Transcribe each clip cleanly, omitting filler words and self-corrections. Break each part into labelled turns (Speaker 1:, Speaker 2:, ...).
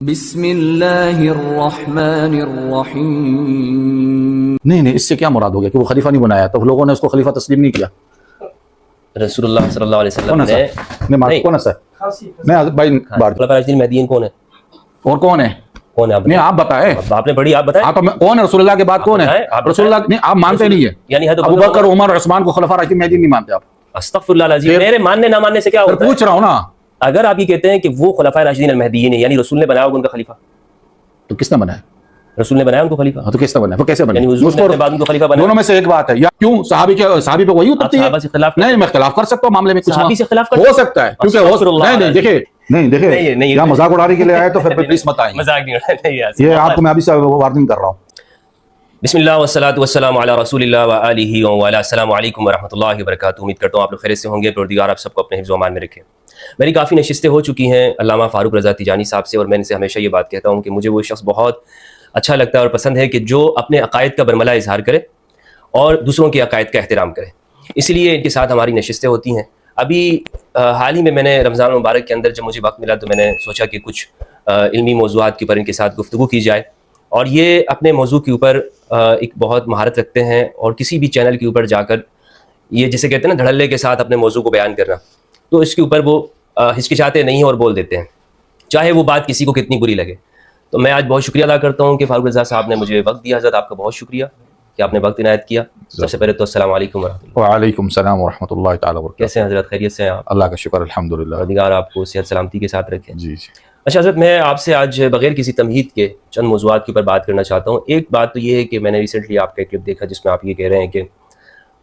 Speaker 1: بسم اللہ الرحمن الرحیم۔
Speaker 2: نہیں اس سے کیا مراد ہو گیا کہ وہ خلیفہ نہیں بنایا تو لوگوں نے اس کو خلیفہ تسلیم نہیں کیا؟
Speaker 3: رسول اللہ صلی اللہ علیہ وسلم نے
Speaker 2: کون ہے بھائی
Speaker 3: خلفاء راشدین مہدیین کون ہے؟
Speaker 2: اور کون ہے؟ نہیں آپ بتائیں،
Speaker 3: آپ نے پڑھی، آپ بتائیں
Speaker 2: کون ہے رسول اللہ کے بعد کون ہے؟ رسول اللہ نہیں آپ مانتے نہیں ہے،
Speaker 3: یعنی
Speaker 2: ابو بکر عمر عثمان کو خلفاء راشدین مہدیین نہیں مانتے آپ؟
Speaker 3: استغفر اللہ العظیم، میرے ماننے نہ ماننے سے کیا ہوتا ہے؟
Speaker 2: پوچھ رہا ہوں نا،
Speaker 3: اگر آپ یہ کہتے ہیں کہ وہ خلفاء راشدین المہدیین ہیں یعنی رسول نے بنایا ہوگا ان کا خلیفہ،
Speaker 2: تو کس نے بنایا؟
Speaker 3: رسول نے بنایا ان کو خلیفہ،
Speaker 2: تو کس نے بنایا؟ وہ کیسے بنایا؟
Speaker 3: یعنی حضور نے اپنے بعد ان کو خلیفہ بنایا؟
Speaker 2: دونوں میں سے ایک بات ہے، یا کیوں صحابی پہ وہی اترتی ہے؟
Speaker 3: صحابہ سے اختلاف
Speaker 2: نہیں میں اختلاف کر سکتا ہوں معاملے میں، کچھ
Speaker 3: صحابی سے اختلاف
Speaker 2: ہو سکتا ہے کیونکہ نہیں دیکھیں یہاں مذاق اڑانے کے لیے آئے تو پھر پلیز مت آئیں،
Speaker 3: مذاق نہیں
Speaker 2: یہ آپ کو میں ابھی سے وارننگ کر رہا ہوں۔
Speaker 3: بسم اللہ والصلاۃ والسلام علی رسول اللہ وآلہ وعلی، السلام علیکم ورحمۃ اللہ وبرکاتہ۔ امید کرتا ہوں آپ لوگ خیریت سے ہوں گے، پروردگار آپ سب کو اپنے حفظ و امان میں رکھے۔ میری کافی نشستیں ہو چکی ہیں علامہ فاروق رضا تیجانی صاحب سے، اور میں ان سے ہمیشہ یہ بات کہتا ہوں کہ مجھے وہ شخص بہت اچھا لگتا ہے اور پسند ہے کہ جو اپنے عقائد کا برملا اظہار کرے اور دوسروں کے عقائد کا احترام کرے، اسی لیے ان کے ساتھ ہماری نشستیں ہوتی ہیں۔ ابھی حال ہی میں نے رمضان المبارک کے اندر جب مجھے وقت ملا تو میں نے سوچا کہ کچھ علمی موضوعات کے اوپر ان کے ساتھ گفتگو کی جائے، اور یہ اپنے موضوع کے اوپر ایک بہت مہارت رکھتے ہیں، اور کسی بھی چینل کے اوپر جا کر یہ جسے کہتے ہیں نا دھڑلے کے ساتھ اپنے موضوع کو بیان کرنا، تو اس کے اوپر وہ ہچکچاتے نہیں ہیں اور بول دیتے ہیں، چاہے وہ بات کسی کو کتنی بری لگے۔ تو میں آج بہت شکریہ ادا کرتا ہوں کہ فاروق رضا صاحب نے مجھے وقت دیا۔ حضرت آپ کا بہت شکریہ کہ آپ نے وقت عنایت کیا۔ سب سے پہلے تو السلام علیکم ورحمۃ اللہ۔
Speaker 2: وعلیکم السلام ورحمۃ اللہ تعالیٰ وبرکاتہ۔
Speaker 3: کیسے ہیں حضرت؟ خیریت سے ہیں آپ؟
Speaker 2: اللہ کا شکر الحمدللہ،
Speaker 3: پروردگار آپ کو صحت سلامتی کے ساتھ رکھے۔
Speaker 2: جی۔
Speaker 3: اچھا حضرت، میں آپ سے آج بغیر کسی تمہید کے چند موضوعات کے اوپر بات کرنا چاہتا ہوں۔ ایک بات تو یہ ہے کہ میں نے ریسنٹلی آپ کا کلپ دیکھا جس میں آپ یہ کہہ رہے ہیں کہ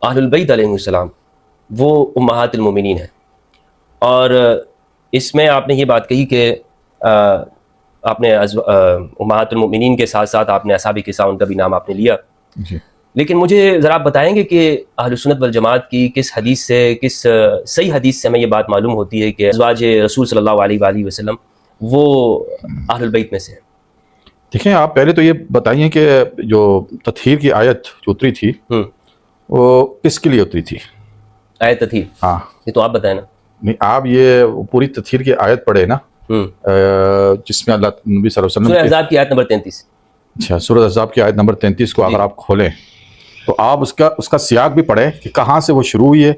Speaker 3: اہل البیت علیہ السلام وہ امہات المومنین ہیں، اور اس میں آپ نے یہ بات کہی کہ آپ نے امہات المومنین کے ساتھ ساتھ آپ نے اصحاب کساء ان کا بھی نام آپ نے لیا
Speaker 2: جی۔
Speaker 3: لیکن مجھے ذرا آپ بتائیں گے کہ اہل سنت والجماعت کی کس حدیث سے، کس صحیح حدیث سے ہمیں یہ بات معلوم ہوتی ہے کہ ازواج رسول صلی اللہ علیہ وآلہ وسلم وہ اہل البیت میں سے ہیں؟
Speaker 2: دیکھیں آپ پہلے تو یہ بتائیے کہ جو تطہیر کی آیت جو اتری تھی وہ کس کے لیے اتری تھی؟
Speaker 3: آیت تطہیر؟
Speaker 2: ہاں
Speaker 3: یہ تو آپ بتائیں نا۔
Speaker 2: نہیں آپ یہ پوری تطہیر کی آیت پڑھے نا، جس میں اللہ نبی صلی اللہ علیہ وسلم
Speaker 3: سورہ احزاب کی آیت نمبر 33۔
Speaker 2: اچھا، سورہ احزاب کی آیت نمبر 33 کو اگر آپ کھولیں تو آپ اس کا سیاق بھی پڑھیں کہ کہاں سے وہ شروع ہوئی ہے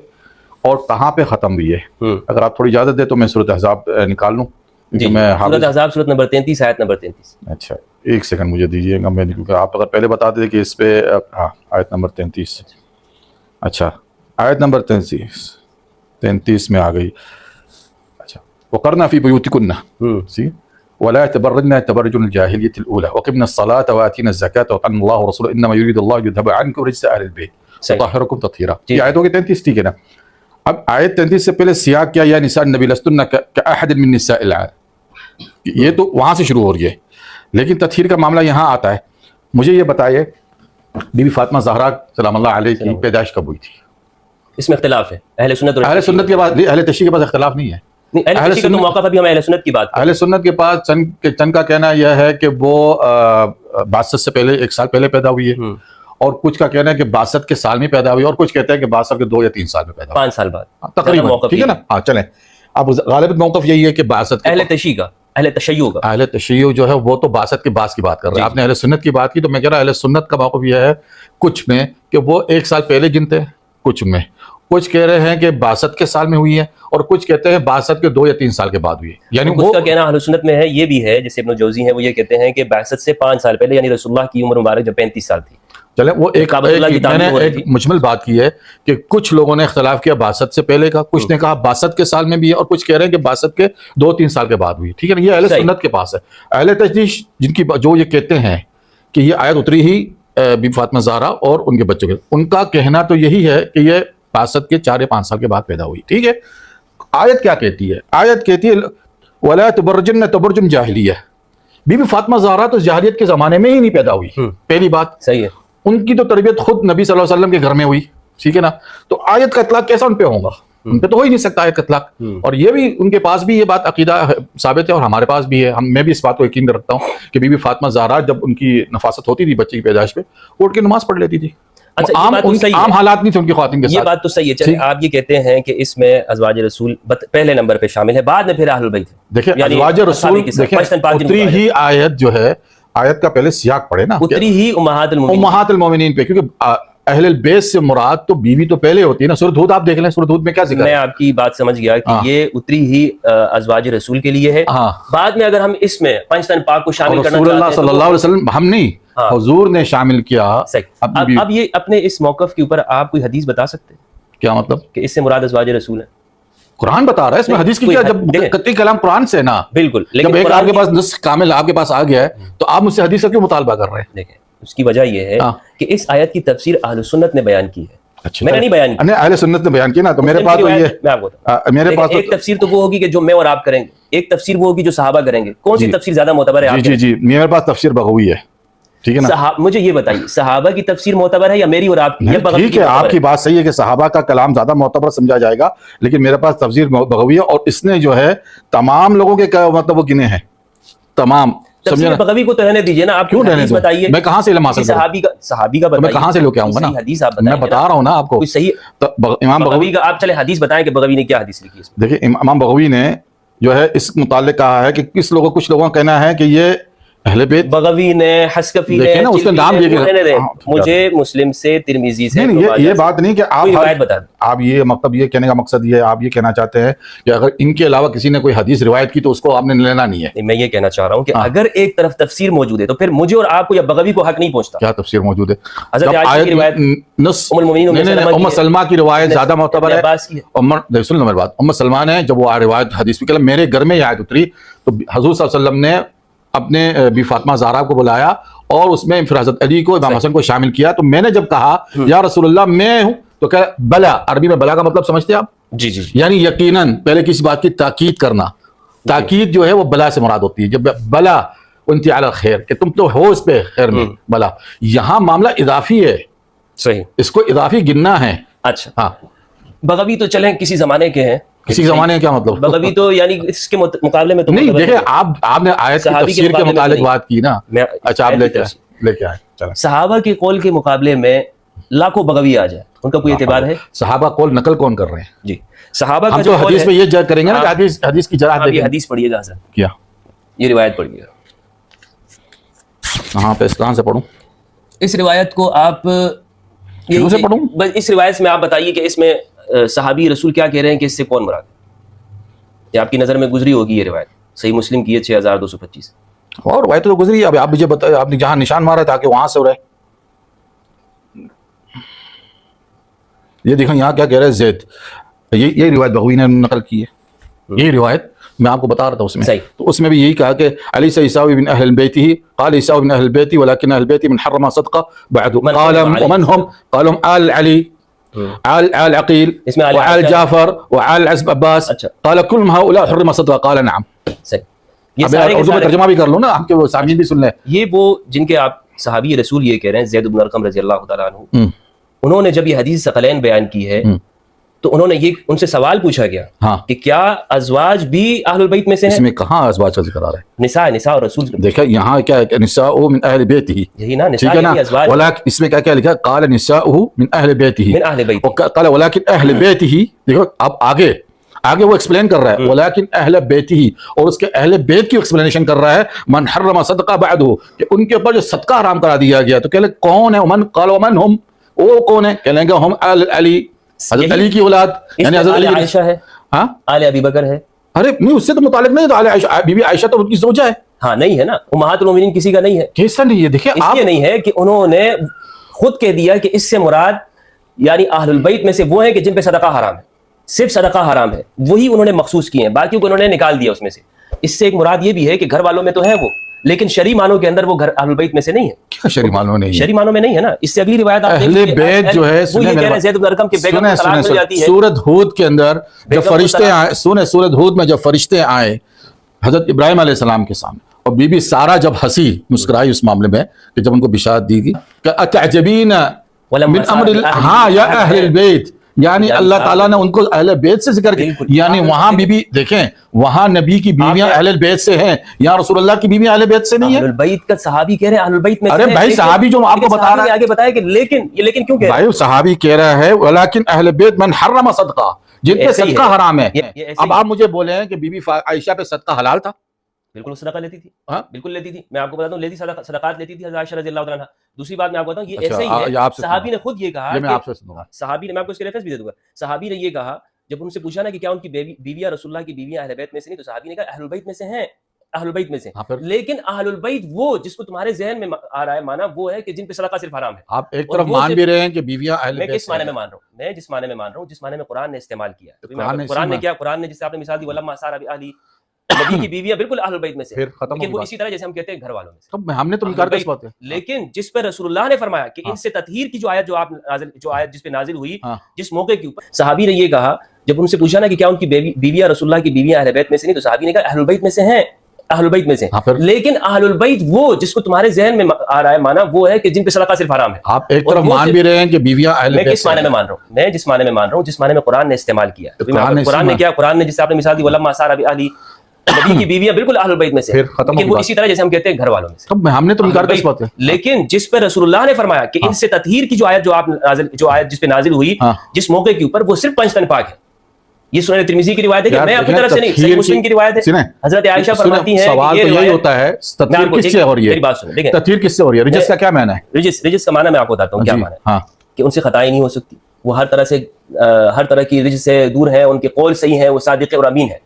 Speaker 2: اور کہاں پہ ختم ہوئی ہے۔ اگر آپ تھوڑی اجازت دیں تو میں سورہ احزاب نکال لوں، کیونکہ میں
Speaker 3: سورہ احزاب سورۃ نمبر 33 آیت نمبر 33۔
Speaker 2: اچھا ایک سیکنڈ مجھے دیجیے گا، میں کیونکہ آپ اگر پہلے بتا دیں کہ اس پہ آیت نمبر 33، اچھا آیت نمبر 33 میں آ گئی۔ اچھا وقرنا فی بیوتکن ولا تبرجن تبرج الجاہلیۃ الاولى وقمنا الصلاة وآتینا الزکاة وأطعنا اللہ ورسولہ انما یرید اللہ لیذهب عنکم رجس اہل البیت ویطہرکم تطہیرا۔ یہ آیت ہوگی 33، ٹھیک ہے نا؟ اب آیت 33 سے پہلے سیاق کیا؟ یا نساء النبی لستن کأحد من نساء العالم، یہ تو وہاں سے شروع ہو رہی ہے، لیکن تطہیر کا معاملہ یہاں آتا ہے۔ مجھے یہ بتائیے بی بی فاطمہ زہرا سلام اللہ علیہ کی پیدائش کب ہوئی تھی؟
Speaker 3: اس میں اختلاف ہے، اہل سنت
Speaker 2: کے پاس، اہل تشیع کے پاس اختلاف نہیں ہے۔
Speaker 3: اہل سنت کے موقع پر بھی ہم اہل سنت کی بات کریں۔
Speaker 2: اہل سنت کے پاس چند کا کہنا یہ ہے کہ وہ بعثت سے پہلے 1 سال پہلے پیدا ہوئی ہے، اور کچھ کا کہنا ہے کہ بعثت کے سال میں پیدا ہوئی، اور کچھ کہتے ہیں کہ بعثت کے 2 یا 3 سال میں پیدا ہوئی،
Speaker 3: 5 سال بعد
Speaker 2: تقریباً، ٹھیک ہے نا؟ ہاں چلیں، اب غالب موقف یہی ہے کہ بعثت
Speaker 3: اہل تشیع کا، اہل تشیع کا،
Speaker 2: اہل تشیع جو ہے وہ تو بعثت کے بعد کی بات کر رہے ہیں۔ آپ نے اہل سنت کی بات کی تو میں کہہ رہا اہل سنت کا موقف یہ ہے کچھ میں کہ وہ 1 سال پہلے گنتے ہیں، کچھ کہہ رہے ہیں کہ بعثت کے سال میں ہوئی ہے، اور کچھ کہتے ہیں بعثت کے 2 یا 3 سال کے بعد ہوئی ہے۔ یعنی
Speaker 3: کچھ کا کہنا اہل سنت میں ہے، یہ بھی ہے جیسے ابن جوزی ہیں وہ یہ کہتے ہیں کہ بعثت سے 5 سال پہلے، یعنی رسول اللہ کی عمر مبارک جب 35 سال تھی۔
Speaker 2: چلیں وہ میں نے ایک مجمل بات کی ہے کہ کچھ لوگوں نے اختلاف کیا بعثت سے پہلے کا، کچھ نے کہا بعثت کے سال میں بھی ہے، اور کچھ کہہ رہے ہیں کہ بعثت کے 2-3 سال کے بعد ہوئی، ٹھیک ہے نا؟ یہ اہل سنت کے پاس ہے۔ اہل تشیع جن کی جو یہ کہتے ہیں کہ یہ آیت اتری ہی بی فاطمہ زہرا اور ان کے بچوں کے، ان کا کہنا تو یہی ہے کہ یہ بعثت کے 4 یا 5 سال کے بعد پیدا ہوئی، ٹھیک ہے؟ آیت کیا کہتی ہے؟ آیت کہتی ہے وَلَا تُبَرِّجْنَ تَبَرُّجَ الْجَاهِلِيَّةِ، بی بی فاطمہ زہرا تو جاہلیت کے زمانے میں ہی نہیں پیدا ہوئی، پہلی بات
Speaker 3: صحیح ہے۔
Speaker 2: ان کی تو تربیت خود نبی صلی اللہ علیہ وسلم کے گھر میں ہوئی، ٹھیک ہے نا؟ تو آیت کا اطلاق کیسا ان پہ ہوگا؟ ان پہ تو ہو ہی نہیں سکتا آیت کا اطلاق، اور یہ بھی ان کے پاس بھی یہ بات عقیدہ ثابت ہے، اور ہمارے پاس بھی ہے۔ میں بھی اس بات کو یقین رکھتا ہوں کہ بی بی فاطمہ زہرا جب ان کی نفاست ہوتی تھی بچے کی پیدائش پہ، وہ اٹھ کے نماز پڑھ لیتی تھی۔
Speaker 3: اچھا یہ بات تو صحیح
Speaker 2: عام
Speaker 3: ہے،
Speaker 2: حالات نہیں تھے ان کی خواتین کے
Speaker 3: یہ
Speaker 2: ساتھ.
Speaker 3: بات تو صحیح ہے. چلیے آپ یہ کہتے ہیں کہ اس میں ازواج رسول پہلے نمبر پہ شامل ہے، بعد میں پھر اہل البیت.
Speaker 2: دیکھیں
Speaker 3: یعنی
Speaker 2: ازواج رسول دیکھیں
Speaker 3: پشتن پاک جن کو
Speaker 2: اتری
Speaker 3: کہا
Speaker 2: ہی آیت جو ہے، آیت کا پہلے سیاق پڑھے نا،
Speaker 3: اتری ہی امہات المومنین.
Speaker 2: امہات المومنین پہ، کیونکہ اہل البیت سے مراد تو بیوی تو پہلے ہوتی ہے نا. سورۃ ہود آپ دیکھ لیں، سورۃ ہود میں کیا ذکر
Speaker 3: میں
Speaker 2: ہے؟
Speaker 3: آپ کی بات سمجھ گیا کہ
Speaker 2: ہاں.
Speaker 3: یہ اتری ہی ازواج رسول کے لیے ہے.
Speaker 2: ہاں.
Speaker 3: بعد میں اگر ہم اس میں پنجتن پاک کو
Speaker 2: اور
Speaker 3: شامل کرنا
Speaker 2: رسول اللہ
Speaker 3: چاہتے
Speaker 2: صلی
Speaker 3: ہیں
Speaker 2: اللہ علیہ وسلم، ہم نہیں،
Speaker 3: ہاں.
Speaker 2: حضور نے شامل کیا
Speaker 3: صحیح.
Speaker 2: اپنی بیوی.
Speaker 3: اب یہ اپنے اس موقف کے اوپر آپ کوئی حدیث بتا سکتے ہیں
Speaker 2: کیا مطلب؟
Speaker 3: کہ اس سے مراد ازواج رسول ہے؟
Speaker 2: قرآن بتا رہا ہے اس میں،
Speaker 3: نہیں،
Speaker 2: حدیث کی
Speaker 3: کوئی
Speaker 2: کیا؟
Speaker 3: حد-
Speaker 2: جب
Speaker 3: دیکھیں.
Speaker 2: قطعی کلام قرآن سے نا،
Speaker 3: بالکل.
Speaker 2: جب
Speaker 3: لیکن
Speaker 2: ایک آپ
Speaker 3: قرآن
Speaker 2: کے
Speaker 3: کی-
Speaker 2: پاس نص کامل آپ کے پاس آ گیا ہے تو آپ مجھ سے حدیث کا کیوں مطالبہ کر رہے ہیں؟
Speaker 3: دیکھیں اس کی وجہ یہ ہے
Speaker 2: ہاں.
Speaker 3: کہ اس آیت کی تفسیر اہل سنت نے بیان کی ہے،
Speaker 2: اچھا،
Speaker 3: میں نے نہیں بیان کی.
Speaker 2: نہیں اہل سنت نے بیان کی نا، تو میرے پاس تو یہ
Speaker 3: میں آپ کو بتاؤں.
Speaker 2: میرے پاس
Speaker 3: ایک تفسیر تو وہ ہوگی کہ جو میں اور آپ کریں گے، ایک تفسیر وہ ہوگی جو صحابہ کریں گے. کون سی
Speaker 2: جی.
Speaker 3: تفسیر زیادہ معتبر ہے آپ
Speaker 2: جی جی جی میرے پاس تفسیر بغوی ہے، ٹھیک ہے نا.
Speaker 3: مجھے یہ بتائیے صحابہ کی تفسیر معتبر ہے یا میری اور آپ کی؟ یا بغوی
Speaker 2: ٹھیک
Speaker 3: کی
Speaker 2: ہے،
Speaker 3: معتبر
Speaker 2: آپ کی بات صحیح ہے کہ صحابہ کا کلام زیادہ معتبر سمجھا جائے گا، لیکن میرے پاس تفسیر بغوی ہے، اور اس نے جو ہے تمام لوگوں کے مطلب وہ گنے ہیں تمام.
Speaker 3: تفسیر بغوی کو تو رہنے دیجیے نا. آپ
Speaker 2: کیوں رہنے
Speaker 3: حدیث
Speaker 2: دوں؟
Speaker 3: بتائیے
Speaker 2: میں کہاں سے علم حاصل کروں؟
Speaker 3: صحابی کا
Speaker 2: میں
Speaker 3: بتائیے.
Speaker 2: کہاں سے لے کے آؤں گا نا؟
Speaker 3: صحیح حدیث آپ
Speaker 2: میں
Speaker 3: بتائیں.
Speaker 2: بتا رہا ہوں نا آپ کو.
Speaker 3: کوئی صحیح
Speaker 2: امام
Speaker 3: بغوی کا آپ چلے حدیث بتائیں کہ بغوی نے کیا حدیث لکھی ہے.
Speaker 2: دیکھیں امام بغوی نے جو ہے اس متعلق کہا ہے کہ کچھ لوگوں کا کہنا ہے کہ یہ اہل بیت.
Speaker 3: بغوی نے، حسکفی نے،
Speaker 2: دیکھیں نا اس کا نام یہ
Speaker 3: مجھے مسلم سے، ترمذی سے،
Speaker 2: یہ بات نہیں کہ آپ
Speaker 3: روایت بتا دیں.
Speaker 2: آپ یہ مطلب یہ کہنے کا مقصد یہ آپ یہ کہنا چاہتے ہیں کہ اگر ان کے علاوہ کسی نے کوئی حدیث روایت کی تو اس کو آپ نے لینا نہیں ہے.
Speaker 3: میں یہ کہنا چاہ رہا ہوں کہ اگر ایک طرف تفسیر موجود ہے تو پھر مجھے اور آپ کو یا بغوی کو حق نہیں پہنچتا.
Speaker 2: کیا تفسیر موجود ہے؟
Speaker 3: حضرت عائشہ کی روایت،
Speaker 2: نص
Speaker 3: ام المؤمنین
Speaker 2: ام سلمہ کی روایت زیادہ معتبر ہے.
Speaker 3: عباس کی ہے.
Speaker 2: سن لو میری بات. ام سلمہ نے جب وہ روایت حدیث میں میرے گھر میں یہ آیت اتری تو حضور صلی اللہ علیہ وسلم نے اپنے بی فاطمہ زہرا کو بلایا اور اس میں پھر حضرت علی کو، امام حسن کو شامل کیا. تو میں نے جب کہا یا رسول اللہ میں ہوں تو کہا بلا. عربی میں بلا کا مطلب سمجھتے آپ؟
Speaker 3: جی جی.
Speaker 2: یعنی یقیناً پہلے کسی بات کی تاکید کرنا. تاکید جو ہے وہ بلا سے مراد ہوتی ہے. جب بلا انتی علی خیر، کہ تم تو ہو اس پہ خیر میں، بلا. یہاں معاملہ اضافی ہے،
Speaker 3: صحیح،
Speaker 2: اس کو اضافی گننا ہے.
Speaker 3: اچھا.
Speaker 2: ہاں.
Speaker 3: بغوی تو چلیں کسی زمانے کے ہیں.
Speaker 2: کسی زمانے کا کیا مطلب؟
Speaker 3: بغوی تو یعنی اس کے مقابلے میں تو
Speaker 2: نہیں.
Speaker 3: معتبر
Speaker 2: دیکھیں
Speaker 3: ہے.
Speaker 2: آپ نے آیت کی
Speaker 3: صحابی کے
Speaker 2: تفسیر کے
Speaker 3: مقابلے میں
Speaker 2: متعلق
Speaker 3: نہیں.
Speaker 2: بات کی نا. اچھا آپ لے کے آئے. چلیں.
Speaker 3: صحابہ کے قول کے مقابلے میں لاکھوں بغوی آ جائے، ان کا کوئی اعتبار ہے؟
Speaker 2: صحابہ قول نقل کون کر رہے ہیں؟
Speaker 3: جی صحابہ
Speaker 2: ہم
Speaker 3: کا
Speaker 2: تو
Speaker 3: جو قول
Speaker 2: حدیث
Speaker 3: ہے،
Speaker 2: میں یہ جج کریں گے نا کہ حدیث کی جرح
Speaker 3: آپ یہ
Speaker 2: دیکھیں.
Speaker 3: حدیث پڑھیے گا سر،
Speaker 2: کیا
Speaker 3: یہ روایت پڑھیے گا.
Speaker 2: کہاں پہ کہاں سے پڑھوں؟
Speaker 3: اس روایت کو آپ
Speaker 2: شروع سے پڑھوں؟
Speaker 3: بس اس روایت میں آپ بتائیے کہ اس میں صحابی رسول کیا کہہ رہے ہیں کہ اس سے کون مراد ہے. یہ آپ کی نظر میں گزری ہوگی یہ روایت. صحیح مسلم کی ہے 6225.
Speaker 2: اور روایت تو گزری. اب آپ مجھے بتائیں، آپ نے جہاں نشان مارا تھا کہ وہاں سے ہو رہا ہے. یہ دیکھیں یہاں کیا کہہ رہے ہیں زید. یہ روایت بغوی نے نقل کی ہے. یہی روایت میں آپ کو بتا رہا تھا اس میں. تو اس میں بھی یہی کہا کہ علی سے عیسیٰ بن اہل البیت ہی قال عیسیٰ بن اہل البیت ولكن اہل البیت من حرم صدقہ بعد قال ومن هم قال آل علی آل عقیل وآل جعفر وآل عباس قال كل هؤلاء حرم صدقہ قال نعم. اب اردو میں ترجمہ بھی کر لو نا، آپ کے سامعین بھی سن لیں.
Speaker 3: یہ وہ جن کے آپ صحابی رسول یہ کہہ رہے ہیں زید بن ارقم رضی اللہ تعالیٰ عنہ، انہوں نے جب یہ حدیث ثقلین بیان کی ہے تو انہوں نے یہ ان سے سوال پوچھا گیا کہ کیا ازواج بھی اہل البیت میں سے ہیں؟
Speaker 2: اس میں کہاں ازواج کا ذکر آ رہا ہے؟
Speaker 3: نساء اور رسول.
Speaker 2: دیکھا یہاں کیا ہے، نساء من اہل بیت ہی.
Speaker 3: یہی نا
Speaker 2: ٹھیک ہے نا. ولكن اس میں کیا لکھا ہے؟ قال نساء من اہل بیت ہی،
Speaker 3: من اہل بیت.
Speaker 2: قال ولكن اہل بیت ہی. دیکھو اب آگے وہ ایکسپلین کر رہا ہے ولكن اہل بیت ہی، اور اس کے اہل بیت کی ایکسپلینیشن کر رہا ہے من حرم صدقہ بعده، کہ ان کے اوپر جو صدقہ حرام کرا دیا گیا. تو کہہ لیں کون ہے؟ ومن قال ومن هم، وہ کون ہے؟ کہہ لیں گے ہم آل علی، حضرت علی کی اولاد، یعنی حضرت علی
Speaker 3: عائشہ ہے،
Speaker 2: ہاں
Speaker 3: آل ابی بکر ہے.
Speaker 2: ارے نہیں اس سے تو متعلق نہیں. تو آل عائشہ، بی بی عائشہ تو ان کی زوجہ ہے.
Speaker 3: ہاں نہیں ہے نا، امہات المومنین کسی کا نہیں ہے.
Speaker 2: کیسا نہیں ہے؟ دیکھیں
Speaker 3: اس لیے نہیں ہے کہ انہوں نے خود کہہ دیا کہ اس سے مراد یعنی اہل البیت میں سے وہ ہیں کہ جن پہ صدقہ حرام ہے، صرف صدقہ حرام ہے، وہی انہوں نے مخصوص کیے ہیں، باقیوں کو انہوں نے نکال دیا اس میں سے. اس سے ایک مراد یہ بھی ہے کہ گھر والوں میں تو ہیں وہ، لیکن شرعی معنوں کے اندر وہ گھر اہل البیت میں سے نہیں ہے.
Speaker 2: کیا شرعی معنوں نہیں ہے؟
Speaker 3: شرعی معنوں میں نہیں ہے نا. اس سے اگلی روایت
Speaker 2: اہل بیت جو ہے
Speaker 3: وہ یہ کہہ رہے ہیں زید بن ارقم کے بیگم کو طلاق مل جاتی ہے.
Speaker 2: سورۃ ہود کے اندر جب فرشتے آئے، سورۃ ہود میں جب فرشتے آئے حضرت ابراہیم علیہ السلام کے سامنے، اور بی بی سارہ جب ہنسی مسکرائی اس معاملے میں کہ جب ان کو بشارت دی گئی کہ اتعجبین من امر ہاں یا اہل البیت، یعنی اللہ تعالیٰ نے ان کو اہل بیت سے ذکر کیا، یعنی وہاں بھی دیکھیں وہاں نبی کی بیویاں اہل بیت سے ہیں، یہاں رسول اللہ کی بیویاں اہل بیت سے نہیں ہیں۔
Speaker 3: اہل البیت کا صحابی کہہ رہے ہیں اہل البیت میں،
Speaker 2: ارے بھائی صحابی جو آپ کو بتا رہا ہے
Speaker 3: آگے بتایا کہ لیکن کیوں کہہ رہے ہیں؟
Speaker 2: بھائی صحابی کہہ رہا ہے ولیکن اہل بیت من حرم صدقہ، جن پہ صدقہ حرام ہے۔ اب آپ مجھے بولے ہیں کہ بی بی عائشہ پہ صدقہ حلال تھا؟
Speaker 3: بالکل صدقہ لیتی تھی، بالکل لیتی تھی، میں آپ کو بتاتا ہوں، لیتی صدقات لیتی تھی حضرت عائشہ رضی اللہ تعالیٰ عنہا۔ دوسری بات میں آپ کو بتاؤں، یہ ایسے ہی ہے، صحابی نے خود یہ کہا، صحابی نے، میں آپ کو اس کے ریفرنس بھی دے دوں گا، صحابی نے یہ کہا جب ان سے پوچھا نا کہ کیا ان کی بیویاں رسول اللہ کی بیویاں اہل بیت میں سے نہیں، تو صحابی نے کہا اہل البیت میں سے ہیں، اہل البیت میں سے، لیکن اہل البیت وہ جس کو تمہارے ذہن میں آ رہا ہے مانا وہ ہے کہ جن پہ صدقہ صرف حرام ہے۔
Speaker 2: آپ ایک طرف مان بھی رہے ہیں کہ بیویاں اہل بیت،
Speaker 3: میں کس معنی میں مان رہا ہوں؟ میں جس معنی میں مان رہا ہوں، جس معنی میں قرآن نے استعمال کیا ہے۔ قرآن نے کیا، قرآن نے جس سے آپ نے مثال دی ولما سارا باہلی، نبی کی بیویاں بالکل اہل البیت میں سے، لیکن وہ اسی طرح جیسے ہم کہتے ہیں گھر والوں میں سے،
Speaker 2: ہم نے تو انکار کس بات ہے،
Speaker 3: لیکن جس پہ رسول اللہ نے فرمایا کہ ان سے تطہیر کی جو آیت جس پہ نازل ہوئی، جس موقع کے اوپر صحابی نے یہ کہا جب ان سے پوچھا نا کہ کیا ان کی بیویاں رسول اللہ کی بیویاں اہل بیت میں سے نہیں، تو صحابی نے کہا اہل البیت میں سے ہیں، اہل البیت میں سے، لیکن اہل البیت وہ جس کو تمہارے ذہن میں آ رہا ہے مانا وہ ہے کہ جن پہ صدقہ صرف حرام ہے۔
Speaker 2: آپ ایک طرف مان بھی رہے ہیں کہ بیویاں اہل بیت،
Speaker 3: میں کس معنی میں مان رہا ہوں؟ میں جس معنی میں مان رہا ہوں، جس معنی میں قرآن نے استعمال کیا ہے۔ قرآن نے کیا، قرآن نے جس سے آپ نے مثال دی ولما سارا باہلی، نبی کی بیویاں بالکل اہل البیت میں سے، لیکن وہ اسی طرح جیسے ہم کہتے ہیں گھر والوں میں سے،
Speaker 2: ہم نے تو انکار کس بات ہے،
Speaker 3: لیکن جس پہ رسول اللہ نے فرمایا کہ ان سے تطہیر کی جو آیت جس پہ نازل ہوئی، جس موقع کے اوپر وہ صرف 5 تن پاک ہے۔ یہ سنن ترمذی کی روایت ہے کہ میں اپنی طرف سے نہیں، صحیح مسلم کی روایت ہے، حضرت عائشہ فرماتی ہیں
Speaker 2: سوال تو یہی ہوتا ہے تطہیر کس سے ہو رہی ہے،
Speaker 3: میری بات سنیں، دیکھیں
Speaker 2: تطہیر کس سے ہو رہی ہے، رجس کا کیا معنی ہے؟
Speaker 3: رجس کا معنی میں آپ کو بتاتا ہوں کیا معنی ہے، کہ ان سے خطائیں نہیں ہو سکتی، وہ ہر طرح کی رجس سے دور ہیں، ان کے قول صحیح ہیں، وہ صادق اور امین ہیں،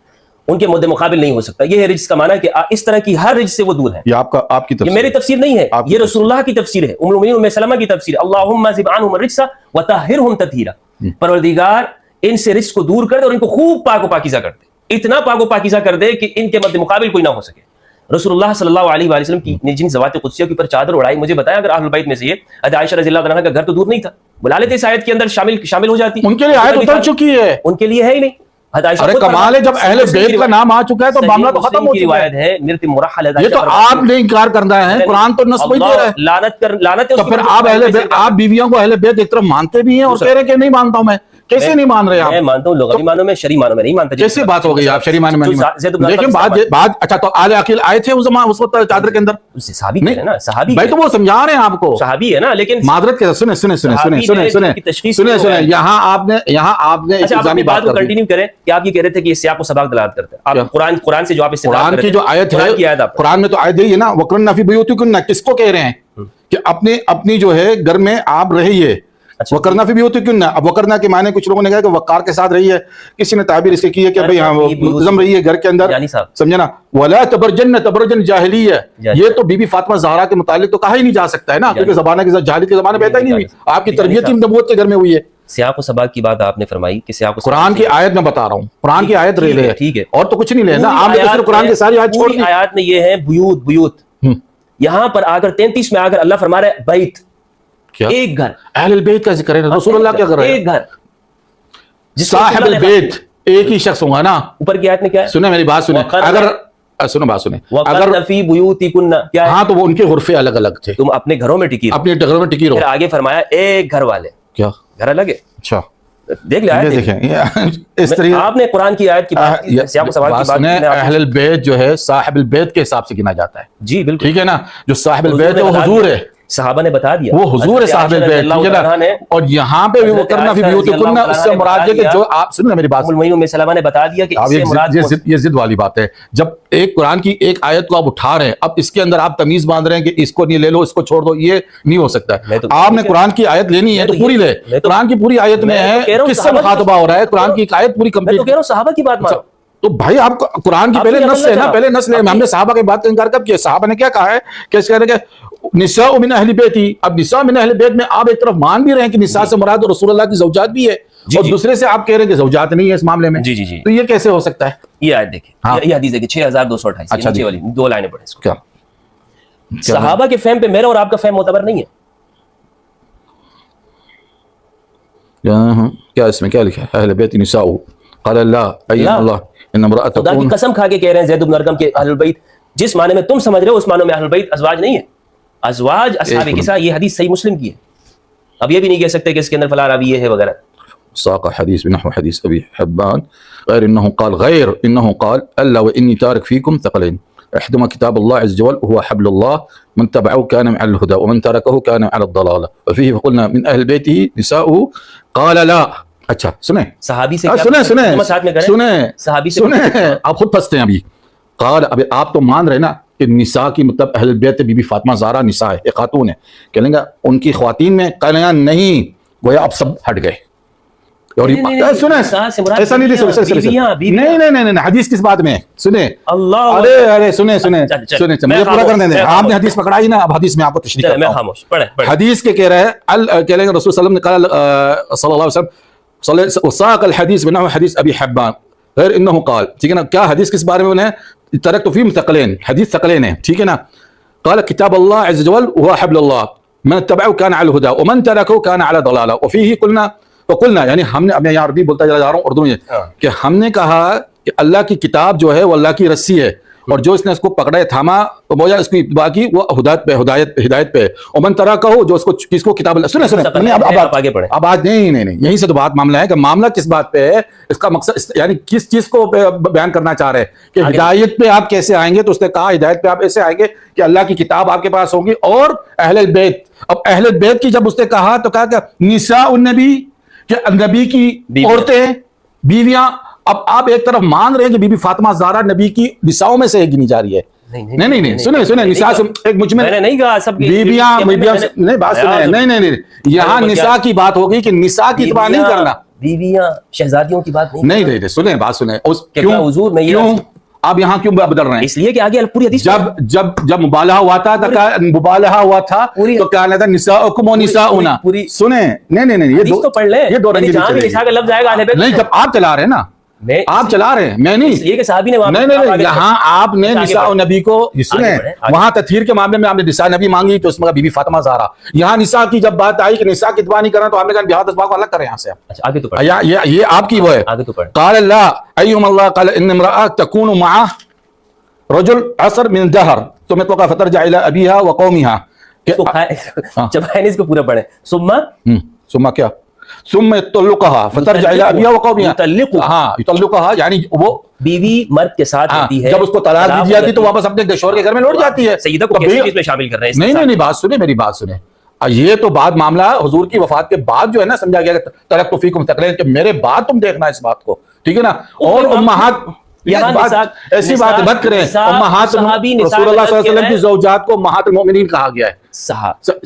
Speaker 3: ان کے مد مقابل نہیں ہو سکتا۔ یہ ہے رجس کا معنی کہ اس طرح کی ہر رجس سے وہ دور ہے۔
Speaker 2: یہ آپ کی تفسیر،
Speaker 3: یہ میری تفسیر نہیں ہے، یہ رسول اللہ کی تفسیر ہے، ام المؤمنین ام سلمہ کی تفسیر، اللہم ذب عنہم الرجس وطہرہم تطہیرا، پروردگار ان سے رجس کو دور کر دے اور ان کو خوب پاک و پاکیزہ کر دے، اتنا پاک و پاکیزہ کر دے کہ ان کے مد مقابل کوئی نہ ہو سکے۔ رسول اللہ صلی اللہ علیہ وآلہ وسلم کی جن ذوات قدسیہ کے اوپر چادر اڑائی، مجھے بتایا اگر اہل البیت میں سے یہ حضرت عائشہ رضی اللہ عنہا کا گھر تو دور نہیں تھا، بلا لیتے اس آیت کے اندر شامل ہو جاتی،
Speaker 2: ان کے لیے آیت اتر چکی ہے،
Speaker 3: ان کے لیے ہے ہی نہیں۔
Speaker 2: ارے کمال ہے، جب اہل بیت کا نام آ چکا ہے تو معاملہ تو ختم ہو چکا ہے۔ یہ تو آپ نے انکار کرنا ہے، قرآن تو نص وہی دے رہا ہے،
Speaker 3: لعنت
Speaker 2: تو پھر آپ بیویوں کو اہل بیت ایک طرف مانتے بھی ہیں اور کہہ رہے ہیں کہ نہیں مانتا ہوں میں، کیسے نہیں مان رہے آپ؟
Speaker 3: میں مانتا ہوں لغوی معنوں میں، شرعی معنوں میں نہیں مانتا۔
Speaker 2: کیسی بات ہو گئی، آپ شرعی معنوں میں نہیں مانتے؟ لیکن بات اچھا تو آل عقیل آئے تھے اس وقت چادر کے اندر،
Speaker 3: صحابی ہے نا، صحابی
Speaker 2: بھائی تو وہ سمجھا رہے ہیں آپ کو،
Speaker 3: صحابی ہے نا، لیکن
Speaker 2: معذرت کے سنیں یہاں آپ نے
Speaker 3: اپنی بات کو کنٹینیو کریں کہ آپ یہ کہہ رہے تھے کہ یہ سیاق و سباق دلالت کرتے ہیں، آپ قرآن سے جو آپ استدلال
Speaker 2: قرآن کی جو آیت ہے، قرآن میں تو آیت ہے نا وَقْرَنَّ فِي بُيُوتِكُنَّ، کس کو کہہ رہے ہیں کہ اپنی جو ہے گھر میں آپ رہیے، وَقَرْنَ فِي بُيُوتِكُنَّ۔ اب وقرنا کے معنی کچھ لوگوں نے کہا کہ وقار کے ساتھ رہی ہے، کسی نے تعبیر اس کے کی ہے کہ بھئی ہاں وہ منتظم رہی ہے گھر کے اندر، سمجھے نا، وَلَا تَبَرْجَنَّ تَبَرْجًا جَاهِلِيَّةً، یہ تو بی بی فاطمہ زہرا کے متعلق تو کہا ہی نہیں جا سکتا ہے نا، کیونکہ زمانہ کے ساتھ جاہلیت کے زمانے پیدا ہی نہیں ہوئی، آپ کی تربیت کی نبوت کے گھر میں ہوئی ہے۔
Speaker 3: سیاق و سباق کی بات آپ نے فرمائی کہ سیاق و سباق
Speaker 2: قرآن کی آیت میں بتا رہا ہوں، قرآن کی آیت لے
Speaker 3: ٹھیک ہے،
Speaker 2: اور تو کچھ نہیں لینا، آپ نے صرف قرآن کی ساری آیت چھوڑ دی۔
Speaker 3: آیات میں یہ ہے بیوت، یہاں پر آ کر 33 میں آ کر اللہ فرما رہا ہے بیت، ایک گھر،
Speaker 2: اہل البیت کا ذکر ہے، رسول اللہ کیا کر رہے ہیں؟
Speaker 3: ایک گھر،
Speaker 2: صاحب البیت ایک ہی شخص ہوگا نا۔
Speaker 3: اوپر کی آیت میں کیا ہے؟
Speaker 2: سنیں میری بات سنیں، سنو بات سنیں،
Speaker 3: اگر فی بیوتکن، کیا ہے؟
Speaker 2: ہاں تو وہ ان کے غرفے الگ الگ تھے،
Speaker 3: تم اپنے گھروں میں ٹکی رہو،
Speaker 2: اپنے گھروں میں ٹکی رہو،
Speaker 3: پھر آگے فرمایا ایک گھر والے،
Speaker 2: کیا
Speaker 3: گھر الگ ہے؟
Speaker 2: اچھا
Speaker 3: دیکھ لیں
Speaker 2: دیکھیں اس طریقے
Speaker 3: آپ نے قرآن کی آیت کی بات، سیاق و سباق کی بات،
Speaker 2: اہل البیت جو ہے صاحب البیت کے حساب سے گنا جاتا ہے،
Speaker 3: جی بالکل
Speaker 2: ٹھیک ہے نا، جو صاحب البیت ہے وہ حضور ہے،
Speaker 3: صحابہ نے بتا دیا،
Speaker 2: وہ حضور ہے صاحب البیت، ٹھیک ہے نا، اور یہاں پہ وہ کرنا فی بیوتکن، اس سے مراد ہے کہ جو آپ سنیں میری بات،
Speaker 3: ام المؤمنین ام سلمہ نے بتا دیا کہ اس سے مراد
Speaker 2: یہ ضد والی بات ہے، جب ایک قرآن کی ایک آیت کو آپ اٹھا رہے ہیں، اب اس کے اندر آپ تمیز باندھ رہے ہیں کہ اس کو نہیں لے لو، اس کو چھوڑ دو، یہ نہیں ہو سکتا ہے۔ آپ نے قرآن کی آیت لینی ہے تو پوری لے، قرآن کی پوری آیت میں ہے، کس سے مخاطبہ ہو رہا ہے، قرآن کی ایک آیت پوری کمپلیٹ،
Speaker 3: میں تو کہہ رہا ہوں صحابہ کی بات مانو،
Speaker 2: تو بھائی آپ قرآن کی پہلے نص ہے نا، پہلے نص ہے، ہم نے صحابہ کی بات کا انکار کب کیا؟ صحابہ نے کیا کہا ہے کہ اس کہنے کہ نساء من اہل بیت ہی، اب نساء من اہل بیت میں آپ ایک طرف مان بھی رہے ہیں کہ نساء سے مراد رسول اللہ کی زوجات بھی ہے، اور دوسرے سے آپ کہہ رہے ہیں کہ زوجات نہیں ہے اس معاملے میں،
Speaker 3: جی جی جی،
Speaker 2: تو یہ کیسے ہو سکتا ہے؟
Speaker 3: یہ آیت دیکھیں، یہ حدیث ہے کہ 6228،
Speaker 2: اچھا
Speaker 3: نیچے والی 2 لائنیں پڑھیں اس کو،
Speaker 2: کیا
Speaker 3: صحابہ کے فہم پہ میرا اور آپ کا فہم معتبر نہیں ہے،
Speaker 2: کیا اس میں کیا لکھا ہے؟ اہل بیت نساء قال اللہ ای اللہ ان امرأۃ
Speaker 3: خدا کی قسم کھا کے کہہ رہے ہیں زید بن ارقم کے اہل البیت جس معنی میں تم سمجھ رہے ہو اس معنی میں اہل البیت ازواج نہیں ہے، ازواج اصحاب کسا، یہ حدیث صحیح مسلم کی ہے، اب یہ بھی نہیں کہہ سکتے کہ اس کے اندر فلاں راوی یہ ہے وغیرہ،
Speaker 2: ساق حديث بنحو حديث أبي حبان غير إنه قال ألا وإني تارك فيكم ثقلين احدهما كتاب الله عز وجل وهو حبل الله من تبعه كان على الهدى ومن تركه كان على الضلالة وفيه فقلنا من أهل بيته نساؤه قال لا. اچھا سنیں
Speaker 3: صحابی سے
Speaker 2: سنیں آپ خود پھنستے ہیں ابھی. قال ابھی آپ تو مان رہے نا کہ نساء کی مطلب اہل بیت بی بی فاطمہ زہرا نساء ہے، ایک خاتون ہے، کہہ لیں گے ان کی خواتین میں کہنا نہیں، گویا اب سب ہٹ گئے. اور ایسا نہیں، حدیث کس بات میں سنیں، ارے سنیں مجھے پورا کرنے دیں. آپ نے حدیث پکڑائی نا، اب حدیث میں آپ کو تشریح کرتا ہوں. حدیث کے کہہ رہے ہیں کہہ لیں گے رسول صلی اللہ علیہ وسلم نے قال صلی اللہ علیہ وسلم وساق الحدیث بنحو حدیث ابی حبان غیر انه قال. ٹھیک ہے نا، کیا حدیث کس بارے میں انہیں ترکت فیہم ثقلین، حدیث ثقلین ہے، ٹھیک ہے نا. قال کتاب اللہ عز وجل وهو حبل الله من اتبعه كان على الهدى ومن تركه كان على ضلالة وفيه قلنا یعنی ہم نے، اب میں عربی بولتا جا رہا ہوں اردو میں، کہ ہم نے کہا کہ اللہ کی کتاب جو ہے وہ اللہ کی رسی ہے، اور جو اس نے اس کو پکڑے تھاما موجہ اس کی اتباع کی وہ ہدایت پہ. ومن ترکہ جو اس کو کس کو کتاب اللہ سنیں اب آج نہیں یہیں سے تو بات معاملہ ہے کہ معاملہ کس بات پہ ہے، اس کا مقصد یعنی کس چیز کو بیان کرنا چاہ رہے ہیں کہ ہدایت پہ آپ کیسے آئیں گے. تو اس نے کہا ہدایت پہ آپ ایسے آئیں گے کہ اللہ کی کتاب آپ کے پاس ہوگی اور اہل بیت. اب اہل بیت کی جب اس نے کہا تو کہا کہ نساء النبی، کہ نبی کی عورتیں بیویاں. اب آپ ایک طرف مان رہے ہیں کہ بی بی فاطمہ زہرا نبی کی نساؤں میں سے ایک گنی جا رہی ہے. نہیں سنیں نساء سے ایک مجمل، میں نے نہیں کہا سب بیویاں نہیں، بات سنیں، نہیں یہاں نساء کی بات ہوگی کہ نساء کی اتباع نہیں کرنا،
Speaker 3: بیویاں شہزادیوں کی بات
Speaker 2: نہیں. سنیں بات سنیں، کیوں آپ یہاں کیوں بدل رہے ہیں؟
Speaker 3: اس لیے کہ آگے پوری حدیث
Speaker 2: جب مبالغہ ہوا تھا تو کیا لیتا نساؤکم و نساؤنا. سنیں نہیں یہ دو رنگی نہیں، جب آپ چلا رہے ہیں نا، آپ چلا رہے ہیں، میں نہیں، یہاں آپ نے نساء نبی کو سنیں، وہاں تطہیر کے معاملے میں آپ نے نساء نبی مانگی تو اس میں بی بی فاطمہ زہرا. یہاں نساء کی جب بات آئی کہ نساء کی اتباع نہیں کرنا تو آپ نے کہا بہاد اسباق کو الگ کریں یہاں سے. یہ آپ کی وہ ہے. قال اللہ ایہم اللہ قال ان امرأة تکون مع رجل عصر من الدہر ثم يطلقها فترجع الى ابیہا وقومها.
Speaker 3: جب اس کو پورا پڑھیں
Speaker 2: ثم کیا ثم يطلقها فترجع الى ابيها وقومها. ہاں يطلقها یعنی وہ
Speaker 3: بیوی مرد کے ساتھ ہوتی ہے،
Speaker 2: جب اس کو طلاق دی جاتی تو واپس اپنے شوہر کے گھر میں لوٹ جاتی ہے.
Speaker 3: سیدہ کو کیسے اس میں شامل کر رہے ہیں؟
Speaker 2: نہیں بات سنیں، میری بات سنیں. یہ تو بات معاملہ حضور کی وفات کے بعد جو ہے نا سمجھا گیا کہ ترکت فیکم ثقلین، کہ میرے بعد تم دیکھنا اس بات کو، ٹھیک ہے نا. اور امہات ایسی بات مت کریں، امہات رسول اللہ صلی اللہ علیہ وسلم کی زوجات کو امہات المؤمنین کہا گیا ہے.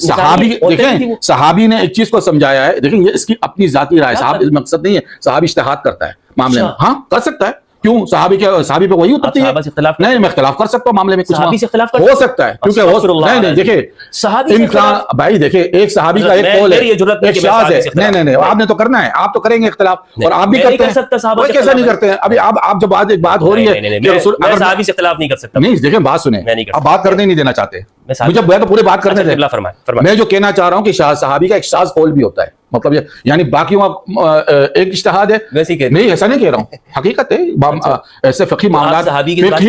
Speaker 2: صحابی دیکھیں، صحابی نے ایک چیز کو سمجھایا ہے، دیکھیں یہ اس کی اپنی ذاتی رائے، صحابی مقصد نہیں ہے، صحابی اجتہاد کرتا ہے معاملے میں. ہاں کر سکتا ہے، کیوں صحابی پہ وہی اترتی ہے. نہیں میں اختلاف کر سکتا ہوں معاملے میں، کچھ ہو سکتا ہے کیونکہ نہیں دیکھیں انسان بھائی دیکھیں ایک صحابی کا ایک قول ہے، ایک شاذ ہے. نہیں آپ نے تو کرنا ہے، آپ تو کریں گے اختلاف، اور آپ بھی کرتے ہیں، کوئی کیسا نہیں کرتے ہیں. ابھی آپ جب ایک بات ہو رہی ہے کہ رسول
Speaker 3: صحابی سے اختلاف نہیں کر سکتا.
Speaker 2: نہیں دیکھیں بات سنیں، آپ بات کرنے نہیں دینا چاہتے مجھے، میں تو پورے بات کرنے دیں. میں جو کہنا چاہ رہا ہوں کہ صحابی کا ایک شاذ قول بھی ہوتا ہے، مطلب یہ یعنی باقیوں ایک اجتہاد ہے. نہیں ایسا نہیں کہہ رہا ہوں، حقیقت ہے. ایسے فقہی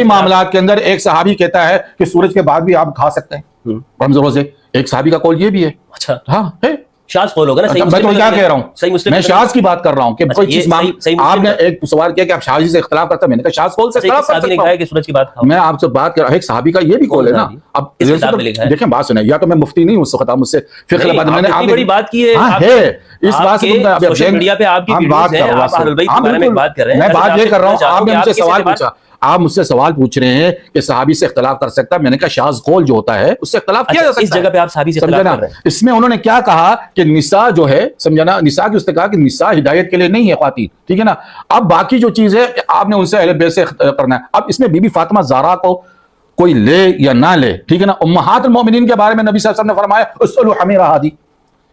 Speaker 2: معاملات کے اندر ایک صحابی کہتا ہے کہ سورج کے بعد بھی آپ کھا سکتے ہیں رمضان روزے. ایک صحابی کا قول یہ بھی ہے. اچھا ہاں ہے
Speaker 3: شاذ قول ہوگا نا.
Speaker 2: میں تو کیا کہہ رہا ہوں، میں شاذ کی بات کر رہا ہوں کہ کوئی چیز آپ نے ایک سوال کیا کہ آپ شاذ سے اختلاف کرتے ہیں، میں نے کہا شاذ قول سے اختلاف کر سکتا ہوں. میں آپ سے بات کر رہا ہوں، ایک صحابی کا یہ بھی قول ہے نا. اب دیکھیں بات سنیں، یا تو میں مفتی نہیں ہوں اس وقت، مجھ سے فقہ بعد میں نے آپ بڑی بات کی ہے اس بات سے سوشل میڈیا پہ آپ کی بات کر رہا ہوں. میں بات یہ کر رہا ہوں، آپ نے مجھ سے سوال پوچھا، آپ مجھ سے سوال پوچھ رہے ہیں کہ صحابی سے اختلاف کر سکتا ہے. میں نے کہا شاذ قول جو ہوتا ہے اس سے اختلاف کیا جا سکتا ہے.
Speaker 3: اس جگہ پہ آپ صحابی سے اختلاف کر رہے ہیں.
Speaker 2: اس میں انہوں نے کیا کہا کہ نساء جو ہے سمجھنا، نساء کی اس نے کہا کہ نساء ہدایت کے لیے نہیں ہے خواتین، ٹھیک ہے نا. اب باقی جو چیز ہے آپ نے ان سے اہل بیت سے کرنا ہے. اب اس میں بی بی فاطمہ زہرا کو کوئی لے یا نہ لے، ٹھیک ہے نا. امہات المومنین کے بارے میں نبی صلی اللہ علیہ وسلم نے فرمایا اسألوا حمیرہ ہادی،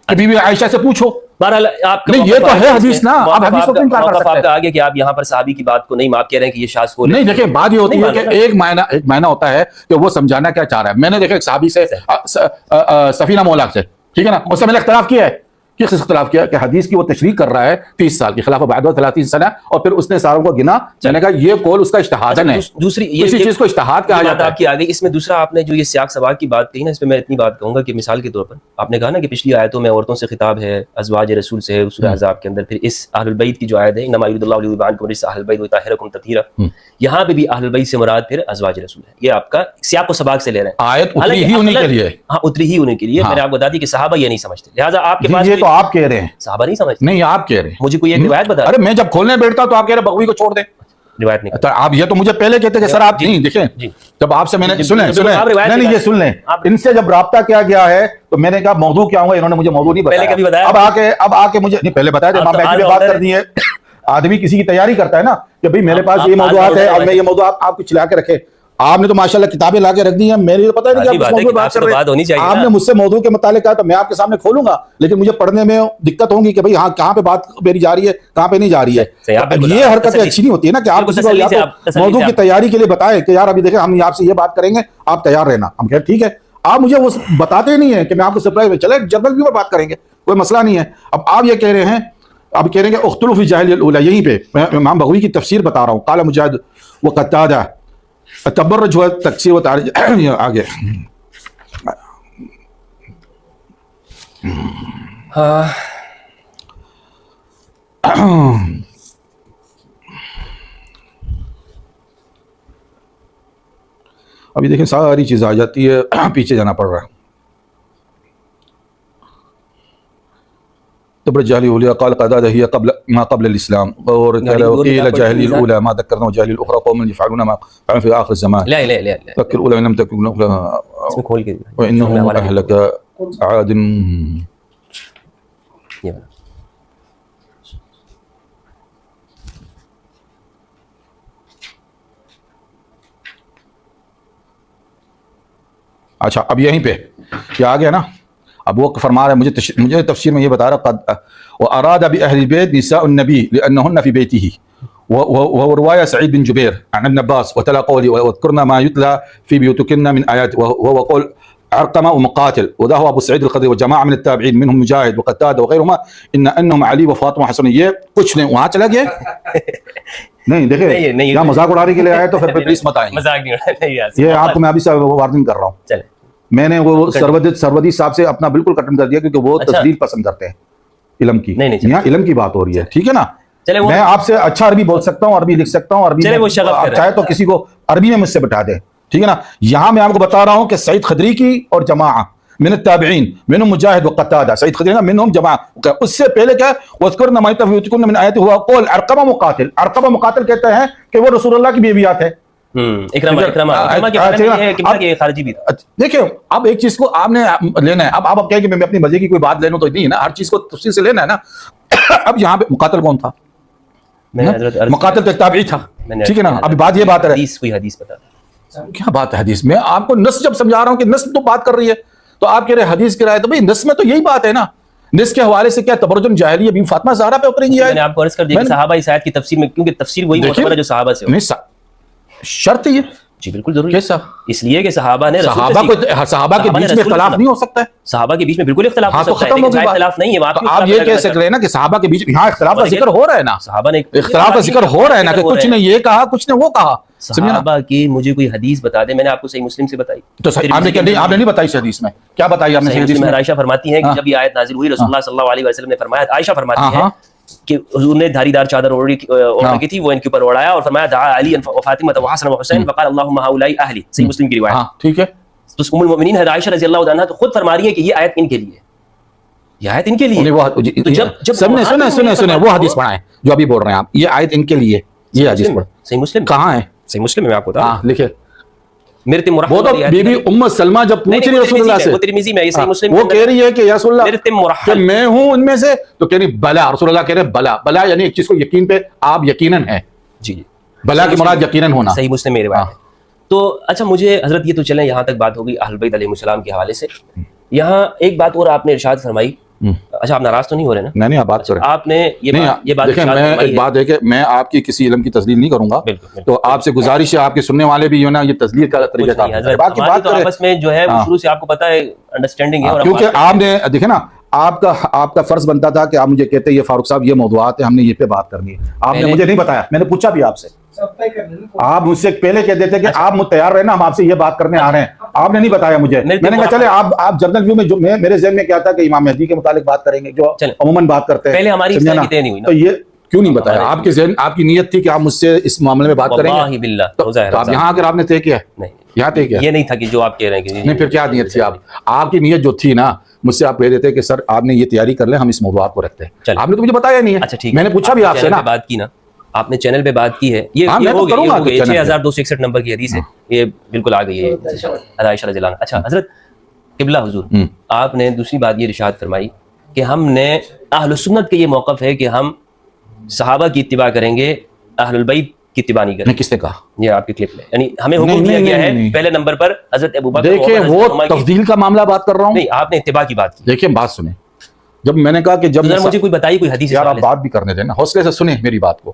Speaker 2: کہ بی بی عائشہ سے پوچھو.
Speaker 3: بہرحال آپ
Speaker 2: نہیں یہ تو ہے حدیث نا، آپ حدیث کو انکار کر سکتے ہیں.
Speaker 3: آپ آگے کہ آپ یہاں پر صحابی کی بات کو نہیں، آپ کہہ رہے ہیں کہ یہ شاذ قول ہے.
Speaker 2: نہیں دیکھیں بات یہ ہوتی ہے کہ ایک معنی ہوتا ہے کہ وہ سمجھانا کیا چاہ رہا ہے. میں نے دیکھا ایک صحابی سے سفینہ مولا سے، ٹھیک ہے نا، اس سے میں نے اختلاف کیا ہے کس اختلاف کیا کہ حدیث کی وہ تشریح کر رہا ہے 30 سال کی خلاف بعد 30 سنہ، اور پھر اس نے ساروں کو گنا، میں نے کہا یہ قول اس کا اجتہاد ہے،
Speaker 3: دوسری
Speaker 2: کسی چیز کو اجتہاد کہا جاتا ہے.
Speaker 3: آپ کی آ گئی. اس میں دوسرا آپ نے جو یہ سیاق سباق کی بات کہی نا، اس پہ میں اتنی بات کہوں گا کہ مثال کے طور پر آپ نے کہا نا کہ پچھلی آیتوں میں عورتوں سے خطاب ہے، ازواج رسول سے ہے سورہ احزاب کے اندر، پھر اس اہل البیت کی جو آیت ہے انما یرید اللہ لیذہب عنکم الرجس اہل البیت ویطہرکم تطہیرا، یہاں پہ بھی اہل البیت سے مراد پھر ازواج رسول ہے. یہ آپ کا سیاق و سباق سے لے رہے ہیں.
Speaker 2: آیت اتری ہی انہیں کے لیے،
Speaker 3: ہاں اتری ہی انہیں کے لیے. میں نے آپ کو بتا دی کہ صحابہ یہ نہیں سمجھتے، لہٰذا آپ کے پاس
Speaker 2: یہ تو آپ کہہ رہے ہیں
Speaker 3: صحابہ نہیں سمجھتے.
Speaker 2: نہیں آپ کہہ رہے ہیں.
Speaker 3: مجھے کوئی ایک روایت بتا.
Speaker 2: ارے میں جب کھولنے بیٹھتا تو آپ کہہ رہے بغوی کو چھوڑ دیں.
Speaker 3: روایت نہیں.
Speaker 2: تو آپ یہ تو مجھے پہلے کہتے کہ سر آپ نہیں دیکھیں، جب آپ سے میں نے سنیں نہیں یہ سن لیں، ان سے جب رابطہ کیا گیا ہے تو میں نے کہا موضوع کیا ہوگا، انہوں نے مجھے موضوع نہیں بتایا. اب آ کے مجھے نہیں پہلے بتایا تھے، میں بات کر دی ہے. آدمی کسی کی تیاری کرتا ہے نا کہ بھئی میرے پاس یہ موضوعات ہے اور میں یہ موضوع آپ کچھ لا کے رکھے. آپ نے تو ماشاءاللہ کتابیں لا کے رکھ دی ہیں، میرے پتہ نہیں کہ آپ موضوع بات کر رہے ہیں. آپ نے مجھ سے موضوع کے متعلق کہا تو میں آپ کے سامنے کھولوں گا، لیکن مجھے پڑھنے میں دقت ہوگی کہ بھئی ہاں کہاں پہ بات میری جا رہی ہے کہاں پہ نہیں جا رہی ہے. یہ حرکتیں اچھی نہیں ہوتی ہے نا کہ آپ کسی کو موضوع کی تیاری کے لیے بتائیں کہ یار ابھی دیکھیں ہم آپ سے یہ بات کریں گے، آپ تیار رہنا. ہم کہتے ٹھیک ہے. آپ مجھے وہ بتاتے نہیں ہیں کہ میں آپ کو سرپرائز میں چلے جنرل ویو پر بات کریں گے، کوئی مسئلہ نہیں ہے. اب آپ یہ کہہ رہے ہیں، اب کہہ رہے ہیں کہ اختلوا فی الجاہلیہ الاولی، یہیں پہ میں امام بغوی کی تفسیر بتا رہا ہوں. قال مجاہد وقتادہ تبرج و تکسیر و تعریج. آگے ابھی دیکھیں ساری چیز آ جاتی ہے، پیچھے جانا پڑ رہا ہے. تبرج جاہلی اولیاء قال قتادہ هي قبل ما قبل الاسلام، اور قيل جاهلي الاولى ما ذكرنا جاهلي الاخرى قوم يفعلون ما فعلوا في اخر الزمان.
Speaker 3: لا لا لا
Speaker 2: فكر الاولى لم تكن وانهم اهلك عاد. اچھا اب یہیں پہ کیا آ گیا نا. اب وہ فرما رہا ہے، مجھے تفسیر میں یہ بتا رہا قد واراد باهل البيت نساء النبي لانهن في بيته، وهو روايه سعيد بن جبير عن ابن عباس وتلا قولي واذكرن ما يتلى في بيوتكن من ايات، وهو قول علقمة ومقاتل، وذا هو ابو سعيد الخدري وجماعه من التابعين منهم مجاهد وقتاده وغيرهما انهم علي وفاطمه حسن. یہ کچھ نہیں وہاں چلا گیا. نہیں دیکھیں یہاں مذاق اڑانے کے لیے آئے تو پھر پلیز مت آئیں.
Speaker 3: مذاق نہیں اڑانا،
Speaker 2: یہ آپ کو میں ابھی سے وارننگ کر رہا ہوں. چلے میں نے وہ سروردی صاحب سے اپنا بالکل کٹن کر دیا کیونکہ وہ تسلیل پسند کرتے ہیں علم کی. یہاں علم کی بات ہو رہی ہے، ٹھیک ہے نا. میں آپ سے اچھا عربی بول سکتا ہوں، عربی لکھ سکتا ہوں، عربی چاہے تو کسی کو عربی میں مجھ سے بٹھا دیں، ٹھیک ہے نا. یہاں میں آپ کو بتا رہا ہوں کہ سعید خدری کی اور جماعہ من التابعین منهم مجاہد وقتادہ، سعید خدری منهم جماعہ. اس سے پہلے کیا وَاذْكُرْنَ مَا يُتْلَىٰ فِي بُيُوتِكُنَّ مِنْ آیَاتِهِ هُوَ قَوْلُ عَرْقَمَةَ مُقَاتِلٍ. عرقمہ مقاتل کہتے ہیں کہ وہ رسول اللہ کی بیویات ہے. دیکھیں اب ایک چیز کو آپ نے لینا ہے. اب آپ کہیں کہ میں اپنی مزے کی کوئی بات لے لوں تو نہیں ہے نا، ہر چیز کو تفصیل سے لینا ہے نا. اب یہاں پہ مقاتل کون تھا؟ مقاتل تو ایک تابعی تھا، ٹھیک ہے نا. ابھی بات یہ بات ہے،
Speaker 3: حدیث بتا
Speaker 2: کیا بات ہے حدیث میں. آپ کو نص جب سمجھا رہا ہوں کہ نص تو بات کر رہی ہے تو آپ کہہ رہے حدیث کی رائے، تو بھائی نص میں تو یہی بات ہے نا. نص کے حوالے سے کیا تبرج جاہلیہ بی فاطمہ زہرا پہ اتریں گی؟
Speaker 3: میں نے آپ کو عرض کر دیا کہ صحابہ اس آیت کی تفسیر میں، کیونکہ تفسیر وہی معتبر ہے جو صحابہ سے ہو.
Speaker 2: شرط یہ
Speaker 3: جی بالکل ضروری
Speaker 2: کیسا؟
Speaker 3: اس لیے کہ صحابہ نے
Speaker 2: صحابہ کے بیچ میں اختلاف نہیں ہو سکتا ہے.
Speaker 3: صحابہ کے بیچ میں بالکل اختلاف ہو سکتا ہے، لیکن اختلاف نہیں ہے.
Speaker 2: آپ یہ کہہ سکتے ہیں نا کہ صحابہ کے بیچ یہاں اختلاف کا ذکر ہو رہا ہے نا،
Speaker 3: صحابہ نے
Speaker 2: اختلاف کا ذکر ہو رہا ہے نا کہ کچھ نے یہ کہا کچھ نے وہ کہا.
Speaker 3: صحابہ کی مجھے کوئی حدیث بتا دے. میں نے آپ کو صحیح مسلم سے بتائی.
Speaker 2: تو آپ نے نہیں بتائی حدیث میں؟ کیا بتائی آپ نے حدیث میں؟
Speaker 3: عائشہ فرماتی ہیں کہ جب یہ آیت نازل ہوئی رسول اللہ صلی اللہ علیہ وسلم نے فرمایا، عائشہ فرماتی ہیں کہ حضور نے دھاری دار چادر اوڑھ رکھی تھی، وہ ان کے اوپر اوڑھایا اور فرمایا دعا علی و فاطمہ و حسن و حسین وقال اللهم هؤلاء اہلی. صحیح مسلم کی روایت.
Speaker 2: ٹھیک ہے.
Speaker 3: تو ام المؤمنین حضرت عائشہ رضی اللہ عنہا تو خود فرما رہی ہے کہ یہ آیت ان کے لیے، یہ آیت ان کے لیے.
Speaker 2: سنیں وہ حدیث پڑھائیں جو ابھی بول رہے ہیں آپ. یہ آیت ان کے لیے، یہ حدیث پڑھ.
Speaker 3: صحیح مسلم
Speaker 2: کہاں ہے؟
Speaker 3: صحیح مسلم میں آپ کو بتا.
Speaker 2: ہاں لکھے.
Speaker 3: وہ
Speaker 2: تو بی بی ام سلمہ جب پوچھ رہی رسول اللہ سے،
Speaker 3: وہ ترمذی میں صحیح مسلم
Speaker 2: وہ کہہ رہی ہے کہ یا رسول اللہ کہ میں ہوں ان میں سے، تو کہہ رہی بلا. رسول اللہ کہہ رہے بلا. بلا یعنی ایک چیز کو یقین پہ آپ یقیناً ہیں.
Speaker 3: جی
Speaker 2: بلا کی مراد یقیناً ہونا.
Speaker 3: صحیح مسلم میں روایت ہے. تو اچھا مجھے حضرت یہ تو چلیں یہاں تک بات ہوگی اہل بیت علیہ السلام کے حوالے سے. یہاں ایک بات اور آپ نے ارشاد فرمائی. اچھا آپ ناراض تو نہیں ہو رہے نا؟ نہیں آپ بات کریں. آپ نے یہ بات
Speaker 2: دیکھیں، میں ایک بات ہے کہ میں آپ کی کسی علم کی تسلیل نہیں کروں گا، تو آپ سے گزارش ہے، آپ کے سننے والے بھی نا یہ تسلیل کا طریقہ کار باقی بات کریں.
Speaker 3: آپس میں جو ہے شروع سے آپ کو پتہ ہے انڈرسٹینڈنگ ہے.
Speaker 2: کیونکہ آپ نے دیکھیں نا آپ کا فرض بنتا تھا کہ آپ مجھے کہتے یہ فاروق صاحب یہ موضوعات ہیں، ہم نے یہ پہ بات کرنی ہے، آپ نے مجھے نہیں بتایا، میں نے پوچھا بھی آپ سے، آپ مجھ سے پہلے کہہ دیتے کہ آپ تیار رہے نا، ہم آپ سے یہ بات کرنے آ رہے ہیں، آپ نے نہیں بتایا مجھے، میں نے کہا چلے آپ جنرل ویو میں جو میرے ذہن میں کیا تھا کہ امام مہدی کے متعلق بات کریں گے جو عموماً بات کرتے ہیں،
Speaker 3: پہلے ہماری نہیں ہوئی نا،
Speaker 2: تو یہ کیوں نہیں بتایا؟ آپ کے ذہن آپ کی نیت تھی کہ آپ مجھ سے اس معاملے میں بات کریں گے،
Speaker 3: واللہ باللہ
Speaker 2: تو آپ یہاں آ کر آپ نے طے کیا؟
Speaker 3: نہیں
Speaker 2: یہاں طے کیا؟
Speaker 3: یہ نہیں تھا کہ جو آپ کہہ رہے ہیں،
Speaker 2: نہیں پھر کیا نیت تھی؟ آپ کی نیت جو تھی نا، مجھ سے آپ کہہ دیتے کہ سر آپ نے یہ تیاری کر لیں، ہم اس موضوعات کو رکھتے ہیں، آپ نے تو مجھے بتایا نہیں ہے۔
Speaker 3: اچھا ٹھیک،
Speaker 2: میں نے پوچھا بھی آپ سے نا،
Speaker 3: بات کی نا، آپ نے چینل پہ بات کی ہے، یہ ہو گئی 6261 نمبر کی حدیث ہے، یہ بالکل آ گئی ہے عائشہ رضی اللہ عنہا۔ اچھا حضرت قبلہ حضور، آپ نے دوسری بات یہ ارشاد فرمائی کہ ہم نے اہل السنت کے یہ موقف ہے کہ ہم صحابہ کی اتباع کریں گے، اہل البیت کی اتباع نہیں کریں گے۔
Speaker 2: کس نے کہا؟
Speaker 3: یہ آپ کی کلپ میں، یعنی ہمیں حکم دیا گیا ہے پہلے نمبر پر حضرت ابوبکر،
Speaker 2: دیکھیں وہ تفضیل کا معاملہ بات کر رہا ہوں،
Speaker 3: نہیں آپ نے اتباع کی بات کی۔
Speaker 2: دیکھیں بات سنیں، جب میں نے کہا کہ جب
Speaker 3: مجھے کوئی بتائیے کوئی حدیث،
Speaker 2: یار آپ بات بھی کرنے دیں نا، حوصلے سے سنیں میری بات کو۔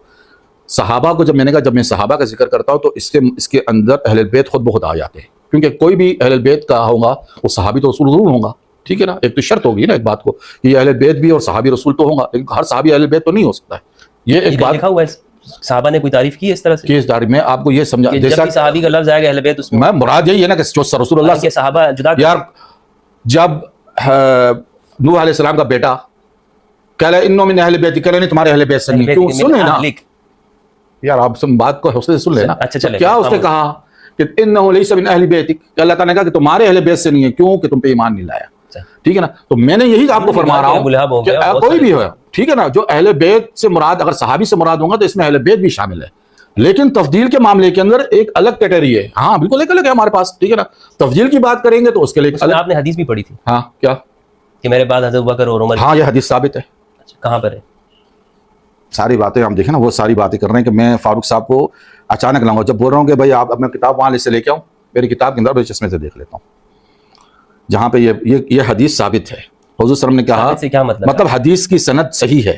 Speaker 2: صحابہ کو جب میں نے کہا، جب میں صحابہ کا ذکر کرتا ہوں تو اس کے اندر اہل بیت خود بخود آ جاتے ہیں، کیونکہ کوئی بھی اہل بیت کا ہوگا وہ صحابی تو رسول ضرور ہوگا، ٹھیک ہے نا، ایک تو شرط ہوگی نا ایک بات کو، یہ اہل بیت بھی اور صحابی رسول تو ہوگا، لیکن ہر صحابی اہل بیت تو نہیں ہو سکتا ہے۔ یہ ایک بات
Speaker 3: لکھا ہوا ہے، صحابہ نے کوئی تعریف کی ہے اس طرح سے؟
Speaker 2: کہ اس داری میں آپ کو یہ سمجھا،
Speaker 3: جیسا صحابی کا لفظ آئے گا اہل بیت، اس میں
Speaker 2: مراد یہی ہے نا کہ رسول اللہ
Speaker 3: کے صحابہ جدا،
Speaker 2: یار جب نوح علیہ السلام کا بیٹا کہہ رہا ہے انہوں من اہل بیت، کہہ رہے نہیں تمہارے اہل بیت سے نہیں، کیوں؟ سنیں نا یار، آپ بات کو حوصلے سے سن لینا۔ کیا اس نے کہا کہ انہ لیس من اہل بیت، کہ اللہ تعالیٰ نے کہا کہ تمہارے اہل بیت سے نہیں ہے، کیوں؟ کہ تم پہ ایمان نہیں لایا، ٹھیک ہے نا۔ تو میں نے یہی آپ کو فرما رہا ہوں کہ کوئی بھی ہو، ٹھیک ہے نا، جو اہل بیت سے مراد اگر صحابی سے مراد ہوں گا تو اس میں اہل بیت بھی شامل ہے، لیکن تفضیل کے معاملے کے اندر ایک الگ کیٹیگری ہے، ہاں بالکل ایک الگ ہے ہمارے پاس، ٹھیک ہے نا۔ تفضیل کی بات کریں گے تو اس کے لیے
Speaker 3: آپ نے حدیث بھی پڑھی تھی،
Speaker 2: ہاں کیا
Speaker 3: کہ میرے بعد حضرت ابوبکر اور عمر،
Speaker 2: ہاں یہ حدیث ثابت ہے۔
Speaker 3: کہاں پر ہے؟
Speaker 2: ساری باتیں ہم دیکھیں نا، وہ ساری باتیں کر رہے ہیں کہ میں فاروق صاحب کو اچانک لاؤں گا، جب بول رہا ہوں کہ بھائی آپ اپنا کتاب وہاں سے لے کے آؤں، میری کتاب کے اندر بھائی چشمے سے دیکھ لیتا ہوں جہاں پہ یہ حدیث ثابت ہے۔ حضور صلی اللہ علیہ وسلم نے کہا، مطلب حدیث کی سند صحیح ہے،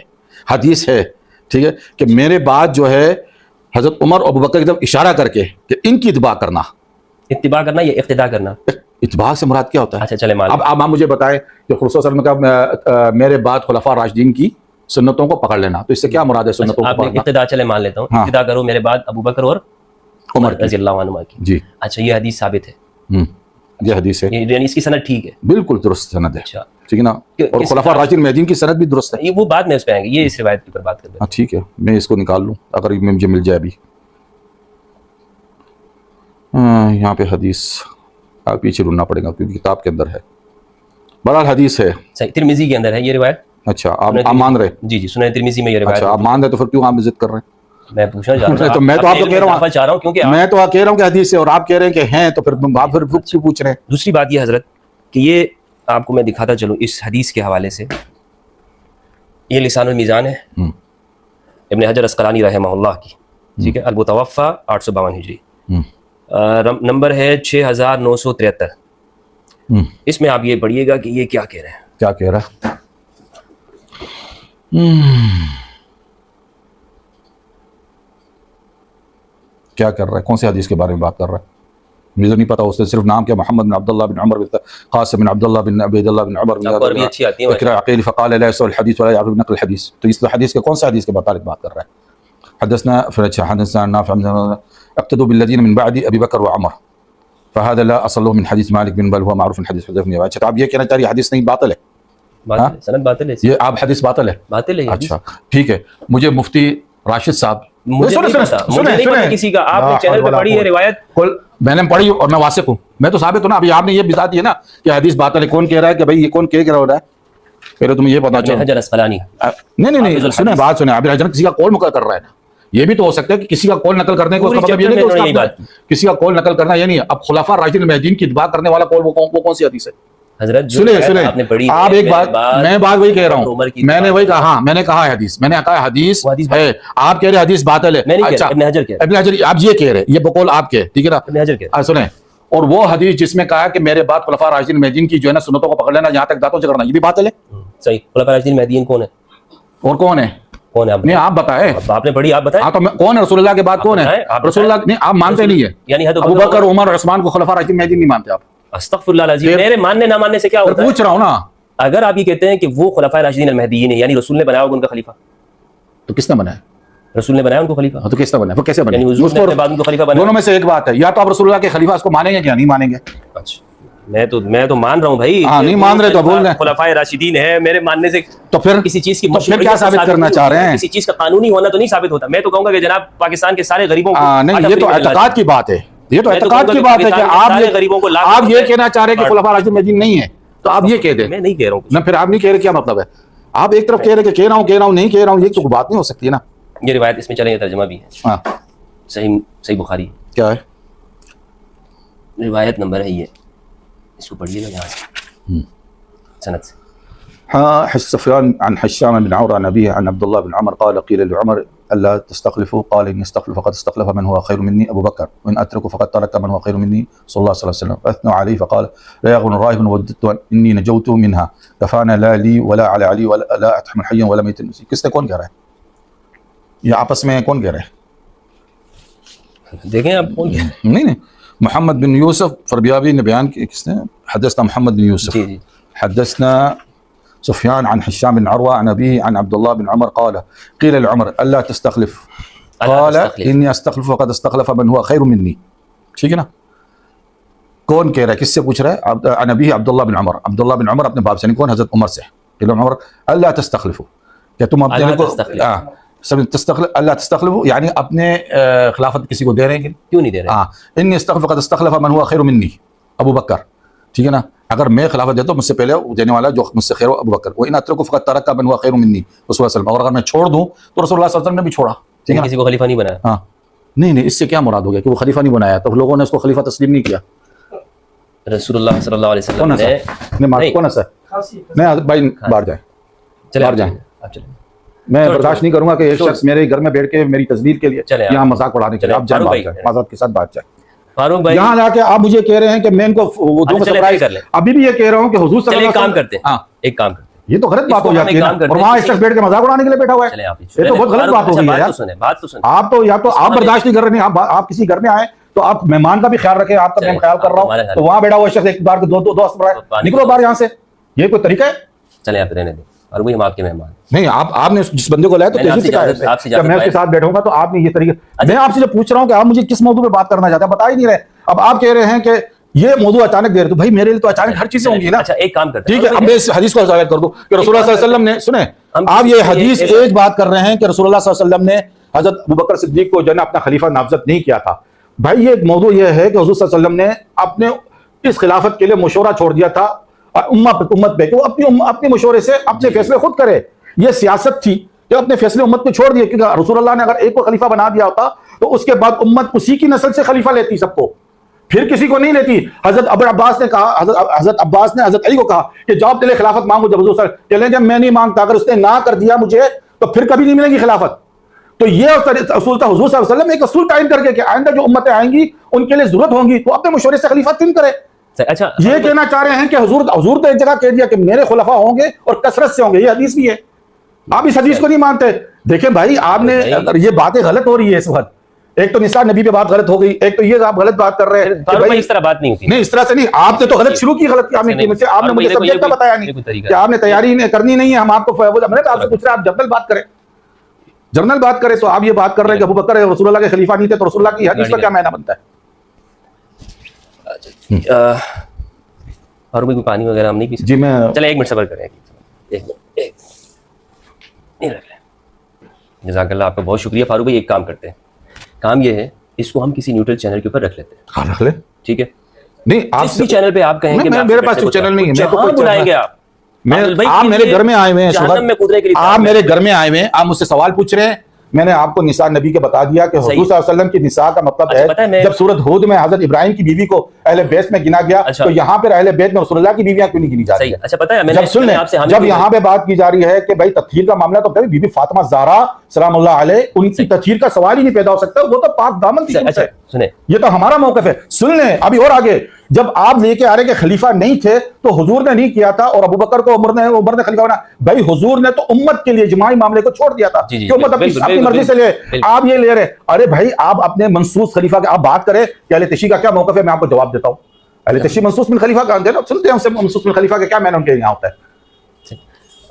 Speaker 2: حدیث ہے، ٹھیک ہے، کہ میرے بعد جو ہے حضرت عمر اور ابوبکر کی طرف اشارہ کر کے کہ ان کی اتباع کرنا
Speaker 3: یا اقتداء کرنا،
Speaker 2: اتباع سے مراد کیا ہوتا ہے؟
Speaker 3: اچھا چلے مان،
Speaker 2: اب آپ مجھے بتائیں کہ رسول صلی اللہ علیہ وسلم نے کہا میرے بعد خلفاء راشدین کی سنتوں کو پکڑ لینا، تو اس سے کیا مراد ہے سنتوں کو پکڑنا؟
Speaker 3: اقتداء چلے مان لیتا ہوں، اقتداء کرو میرے بعد ابوبکر اور عمر رضی اللہ عنہما کی۔
Speaker 2: جی
Speaker 3: اچھا یہ حدیث ثابت ہے،
Speaker 2: یہ حدیث ہے،
Speaker 3: یعنی اس کی سند ٹھیک ہے،
Speaker 2: بالکل درست سند ہے،
Speaker 3: اچھا
Speaker 2: ٹھیک ہے نا، اور خلفاء راشدین مہدیین کی سند بھی درست ہے۔
Speaker 3: یہ وہ بعد میں اس پہ آئیں گے، یہ اس روایت کے اوپر بات کرتے ہیں۔
Speaker 2: ہاں ٹھیک ہے، میں اس کو نکال لوں اگر مجھے مل جائے ابھی، یہاں پہ حدیث پیچھے ڈھونڈنا پڑے گا کیونکہ کتاب کے اندر ہے، بہرحال حدیث ہے،
Speaker 3: صحیح، ترمذی کے اندر ہے یہ روایت۔
Speaker 2: اچھا آپ مان رہے؟
Speaker 3: جی سنن ترمذی میں یہ روایت۔
Speaker 2: اچھا آپ مان رہے تو پھر کیوں آپ ضد کر رہے ہیں؟
Speaker 3: میں پوچھنا چاہ رہا ہوں،
Speaker 2: تو میں تو آپ کو کہہ رہا
Speaker 3: ہوں کیونکہ
Speaker 2: میں تو کہہ رہا ہوں کہ حدیث ہے اور آپ کہہ رہے ہیں کہ ہیں، تو پھر آپ پھر کیوں پوچھ رہے ہیں؟
Speaker 3: دوسری بات یہ حضرت کہ یہ آپ کو میں دکھاتا چلوں اس حدیث کے حوالے سے، یہ لسان المیزان ہے ابن حجر اسقلانی رحمہ اللہ کی، ٹھیک ہے، المتوفی 852 ہجری، نمبر ہے 6973۔ اس میں آپ یہ پڑھیے گا کہ یہ کیا کہہ رہے ہیں،
Speaker 2: کیا کہہ رہا ہے؟ کیا کر رہا ہے؟ کون سی حدیث کے بارے میں بات کر رہا ہے؟ مجھے نہیں پتا، اس نے صرف نام کیا، محمد بن عبداللہ بن عمر بن قاسم بن عبداللہ بن عبید اللہ بن عمر بن عقیل فقال لا يسوى الحديث ولا يعرف نقل الحديث، تو اس حدیث کے کون سے حدیث کے متعلق بات کر رہا ہے؟ حدثنا نافع اقتدوا بالذين من بعد ابي بکر وعمر فهذا لا اصل له من حديث مالك بن بل هو معروف من حديث حذيفه بن يمان۔ اچھا آپ یہ کہنا چاہ رہی حدیث نہیں باطل ہے؟
Speaker 3: سند باطل ہے،
Speaker 2: یہ آپ حدیث باطل ہے؟
Speaker 3: باطل ہے۔
Speaker 2: اچھا ٹھیک ہے، مجھے مفتی راشد صاحب،
Speaker 3: مجھے نہیں پتا کسی کا، آپ نے چینل پہ پڑھی ہے روایت،
Speaker 2: میں نے پڑھی اور میں واثق ہوں، میں تو ثابت ہوں نا، ابھی آپ نے یہ بتا دیا نا کہ حدیث باطل ہے، کون کہہ رہا ہے کہ بھائی یہ کون کہہ رہا ہے؟ پہلے تمہیں یہ پتا چاہیے۔
Speaker 3: حجر اسقلانی،
Speaker 2: نہیں سنیں بات سنیں، ابھی حجر کسی کا قول مقرر کر رہا ہے نا، یہ بھی تو ہو سکتا ہے کہ کسی کا قول نقل کرنے کو مطلب یہ نہیں کہ کسی کا قول نقل کرنا یہ نہیں ہے۔ اب خلفاء راشدین مہدیین کی اتباع کرنے والا قول وہ کون سی حدیث ہے؟
Speaker 3: حضرت
Speaker 2: سنیں آپ ایک بات، میں بات وہی کہہ رہا ہوں، میں نے وہی کہا، ہاں میں نے کہا حدیث، میں نے کہا حدیث ہے، آپ کہہ رہے حدیث باطل ہے، اچھا ابن حجر آپ یہ کہہ رہے، یہ بقول آپ کے، ٹھیک ہے نا، ابن حجر کے سنیں، اور وہ حدیث جس میں کہا کہ میرے بعد خلفاء راشدین مہدیین کی جو ہے نا سنتوں کو پکڑ لینا، یہاں تک دانتوں سے کرنا، یہ بھی باطل ہے۔
Speaker 3: صحیح، خلفاء راشدین مہدیین کون ہے؟
Speaker 2: اور کون ہے؟ نہیں آپ بتائیں،
Speaker 3: آپ نے پڑھی، آپ بتائیں،
Speaker 2: ہاں تو کون ہے رسول اللہ کے بعد کون ہے؟ رسول اللہ نہیں، آپ مانتے نہیں ہے،
Speaker 3: یعنی
Speaker 2: ابوبکر عمر اور عثمان کو خلفاء راشدین مہدیین نہیں مانتے آپ؟
Speaker 3: استغفر اللہ العظیم، میرے ماننے نہ ماننے سے کیا ہوتا ہے؟
Speaker 2: پوچھ رہا ہوں نا،
Speaker 3: اگر آپ یہ کہتے ہیں کہ وہ خلفائے راشدین المہدیین ہیں، یعنی رسول نے بنایا ہوگا ان کا خلیفہ،
Speaker 2: تو کس نے بنایا؟
Speaker 3: رسول نے بنایا ان کو خلیفہ،
Speaker 2: تو کس نے بنایا؟ وہ کیسے
Speaker 3: یعنی
Speaker 2: بنایا؟
Speaker 3: حضور نے اپنے بعد ان کو خلیفہ بنایا.
Speaker 2: دونوں میں سے ایک بات ہے، یا تو آپ رسول اللہ کے خلیفہ اس کو مانیں گے یا نہیں مانیں گے.
Speaker 3: اچھا میں تو مان رہا ہوں بھائی.
Speaker 2: ہاں نہیں مان رہے تو بول رہے ہیں
Speaker 3: خلفائے راشدین ہے، میرے ماننے سے
Speaker 2: تو پھر
Speaker 3: کسی چیز کی
Speaker 2: پھر کیا ثابت کرنا چاہ رہے ہیں؟
Speaker 3: کسی چیز کا قانونی ہونا تو نہیں ثابت ہوتا. میں تو کہوں گا کہ جناب پاکستان کے سارے غریبوں کو
Speaker 2: نہیں، یہ تو اعتقاد کی بات ہے، یہ تو اعتقاد کی بات ہے کہ آپ یہ کہنا چاہ رہے ہیں کہ خلفائے راشدین المہدیین نہیں ہے، تو آپ یہ کہہ دیں.
Speaker 3: میں نہیں کہہ رہا ہوں.
Speaker 2: نہ پھر آپ نہیں کہہ رہے، کیا مطلب ہے؟ آپ ایک طرف کہہ رہے کہ کہہ رہا ہوں نہیں کہہ رہا ہوں، یہ تو بات نہیں ہو سکتی ہے نا.
Speaker 3: یہ روایت اس میں چلیں، ترجمہ بھی ہے.
Speaker 2: ہاں
Speaker 3: صحیح بخاری
Speaker 2: کیا ہے؟
Speaker 3: روایت نمبر ہے یہ، اس کو پڑھیے گا یہاں سے سند سے.
Speaker 2: ها سفيان عن هشام بن عمرو عن أبيه عن عبد الله بن عمر قال قيل لعمر ألا تستخلفوا قال إني استخلف فقد استخلف من هو خير مني أبو بكر وإن أترك فقد ترك من هو خير مني صلى الله عليه وسلم. فأثنوا عليه فقال لا يغن راهب وددت إني نجوت منها كفانا لا لي ولا على علي ولا لا أتحمل حيا ولا ميتا. کس نے کون کہہ رہا ہے یہ آپس میں کون کہہ رہا ہے؟
Speaker 3: دیکھیں آپ کون کہہ رہے ہیں.
Speaker 2: نہیں محمد بن یوسف فربیابی نے بیان کی. کس نے؟ حدثنا محمد بن یوسف.
Speaker 3: جی
Speaker 2: حدثنا سفيان عن هشام بن عروة عن أبيه عن عبد الله بن عمر قال قيل لعمر ألا تستخلف قال إني أستخلف وقد استخلف من هو خير مني. ٹھیک ہے نا؟ کون کہہ رہا ہے؟ کس سے پوچھ رہا ہے؟ عن أبيه عبد الله بن عمر. عبد الله بن عمر اپنے باپ سے، کون؟ حضرت عمر سے. قيل عمر ألا تستخلفوا، کہ تم اپنے کو تستخلف اللہ تستخلف یعنی اپنے خلافت کسی کو دے رہے ہیں؟
Speaker 3: کیوں نہیں دے رہے؟
Speaker 2: ہاں انی استخلف فقد استخلف من هو خير مني ابو بکر. ٹھیک ہے نا؟ اگر میں خلافت دیتا ہوں مجھ سے پہلے دینے والا جو مجھ سے خیر ہو ابو بکر. وان اترک فقد ترک من هو خير مني رسول اللہ صلی اللہ علیہ وسلم. اور اگر میں چھوڑ دوں تو رسول اللہ صلی اللہ علیہ وسلم نے بھی چھوڑا. ٹھیک ہے،
Speaker 3: کسی کو خلیفہ نہیں بنایا.
Speaker 2: ہاں نہیں اس سے کیا مراد ہو گیا کہ وہ خلیفہ نہیں بنایا تو لوگوں نے اس کو خلیفہ تسلیم نہیں کیا؟
Speaker 3: رسول اللہ صلی اللہ علیہ وسلم نے
Speaker 2: کون سا نہیں بھائی باہر جائیں، باہر جائیں. میں برداشت نہیں کروں گا کہ ایک شخص میرے گھر میں بیٹھ کے میری تصویر کے لیے یہاں مذاق اڑانے کے لیے. آپ جائیں، معذرت کے ساتھ بات جائیں.
Speaker 3: فاروق بھائی
Speaker 2: یہاں لا کے آپ مجھے کہہ رہے ہیں کہ میں ان کو دو میں سرپرائز ابھی بھی یہ کہہ رہا ہوں کہ حضور صلی اللہ علیہ وسلم.
Speaker 3: کام کرتے ہیں، ایک کام کرتے ہیں.
Speaker 2: یہ تو غلط بات ہو جاتی ہے اور وہاں ایک شخص بیٹھ کے مذاق اڑانے کے لیے بیٹھا ہوا ہے. یہ تو بہت غلط بات ہو گئی ہے یار.
Speaker 3: بات تو سنیں.
Speaker 2: آپ تو یا تو آپ برداشت نہیں کر رہے ہیں، آپ کسی گھر میں آئے تو آپ مہمان کا بھی خیال رکھیں. آپ کا میں خیال کر رہا ہوں تو وہاں بیٹھا ہوا شخص ایک بار دو دوست نکلو باہر یہاں سے. یہ کوئی طریقہ ہے؟
Speaker 3: چلیں آپ رہنے دیں. اور وہی ہم آپ کے مہمان
Speaker 2: نہیں. آپ نے جس بندے کو لایا تو کیسے سکھایا میں اس کے ساتھ بیٹھوں گا تو آپ نے یہ طریقہ. میں آپ سے جو پوچھ رہا ہوں کہ آپ مجھے کس موضوع پہ بات کرنا چاہتے ہیں بتا ہی نہیں رہے. اب آپ کہہ رہے ہیں کہ یہ موضوع اچانک دے رہے تو بھائی میرے لیے تو اچانک ہر چیزیں ہوں گی نا.
Speaker 3: اچھا ایک کام کرتے ہیں،
Speaker 2: ٹھیک ہے. اب میں اس حدیث کو ثابت کر دوں کہ رسول اللہ صلی اللہ علیہ وسلم نے سنیں آپ یہ حدیث ایک بات کر رہے ہیں کہ رسول اللہ صلی اللہ علیہ وسلم نے حضرت ابوبکر صدیق کو جو ہے اپنا خلیفہ نامزد نہیں کیا تھا. بھائی یہ موضوع یہ ہے کہ حضور صلی اللہ علیہ وسلم نے اپنے اس خلافت کے لیے مشورہ چھوڑ دیا تھا امت پہ کہ وہ اپنے مشورے سے اپنے فیصلے خود کرے. یہ سیاست تھی کہ اپنے فیصلے امت کو چھوڑ دیے، کیونکہ رسول اللہ نے اگر ایک کو خلیفہ بنا دیا ہوتا تو اس کے بعد امت اسی کی نسل سے خلیفہ لیتی سب کو، پھر کسی کو نہیں لیتی. حضرت ابو عباس نے کہا، حضرت عباس نے حضرت علی کو کہا کہ جاؤ پہلے خلافت مانگو. جب حضور صلی اللہ علیہ وسلم جب میں نہیں مانگتا، اگر اس نے نہ کر دیا مجھے تو پھر کبھی نہیں ملے گی خلافت. تو یہ اصول تھا. حضور صلی اللہ علیہ وسلم ایک اصول قائم کر کے کہ آئندہ جو امتیں آئیں گی ان کے لیے ضرورت ہوں گی تو اپنے مشورے سے خلیفہ چن کرے.
Speaker 3: اچھا
Speaker 2: یہ کہنا چاہ رہے ہیں کہ حضور تو ایک جگہ کہہ دیا کہ میرے خلفاء ہوں گے اور کثرت سے ہوں گے. یہ حدیث بھی ہے. آپ اس حدیث کو نہیں مانتے. دیکھیں بھائی آپ نے یہ باتیں غلط ہو رہی ہے اس وقت. ایک تو نثار نبی پہ بات غلط ہو گئی، ایک تو یہ آپ غلط بات کر رہے ہیں.
Speaker 3: اس طرح بات نہیں ہوتی.
Speaker 2: نہیں اس طرح سے نہیں. آپ نے تو غلط شروع کی، غلط آپ نے مجھے سبجیکٹ کا بتایا نہیں کہ آپ نے تیاری کرنی نہیں ہے. ہم آپ کو میں نے آپ سے پوچھ رہے ہیں آپ جنرل بات کریں، جنرل بات کریں. تو آپ یہ بات کر رہے ہیں کہ ابوبکر رسول اللہ کے خلیفہ نہیں تھے تو رسول اللہ کی حدیث کا کیا معنی بنتا ہے؟
Speaker 3: اور کوئی پانی وغیرہ ہم نہیں پی سکتے؟
Speaker 2: جی میں
Speaker 3: چلے ایک منٹ صبر کریں. جزاک اللہ، آپ کا بہت شکریہ. فاروق بھائی ایک کام کرتے ہیں، کام یہ ہے اس کو ہم کسی نیوٹرل چینل کے اوپر رکھ لیتے ہیں.
Speaker 2: ہاں رکھ لیں.
Speaker 3: ٹھیک ہے.
Speaker 2: نہیں آپ
Speaker 3: جس بھی چینل پہ آپ کہیں گے
Speaker 2: میرے پاس چینل نہیں ہے.
Speaker 3: جہاں بلائیں گے
Speaker 2: آپ میرے گھر میں آئے ہوئے ہیں، آپ میرے گھر میں آئے ہوئے ہیں، آپ مجھ سے سوال پوچھ رہے ہیں. میں نے آپ کو نساء نبی کے بتا دیا کہ حضور صلی اللہ علیہ وسلم کی نساء کا مطلب ہے جب سورۃ ہود میں حضرت ابراہیم کی بیوی کو اہل بیت میں گنا گیا تو یہاں پر اہل بیت میں رسول اللہ کی بیویاں کیوں نہیں گنی جا رہی؟
Speaker 3: اچھا پتہ ہے
Speaker 2: جب سن لیں، جب یہاں پہ بات کی جا رہی ہے کہ بھائی تطہیر کا معاملہ تو بی بی فاطمہ زہرا سلام اللہ علیہ ان کی تطہیر کا سوال ہی نہیں پیدا ہو سکتا. وہ تو پاک دامن تھی.
Speaker 3: اچھا سنیں،
Speaker 2: یہ تو ہمارا موقف ہے. سن لیں ابھی اور آگے. جب آپ لے کے آ رہے کہ خلیفہ نہیں تھے تو حضور نے نہیں کیا تھا اور ابوبکر کو عمر نے خلیفہ بنا. بھائی حضور نے تو امت کے لیے اجماعی معاملے کو چھوڑ دیا تھا کہ امت اپنی مرضی سے لے. آپ یہ لے رہے، ارے بھائی آپ اپنے منصوص خلیفہ کے آپ بات کریں کہ اہل تشیع کا کیا موقف ہے. میں آپ کو جواب دیتا ہوں. اہل تشیع منصوص من خلیفہ کا سنتے ہیں منصوص من خلیفہ کا کیا معنی ان کے یہاں ہوتا ہے.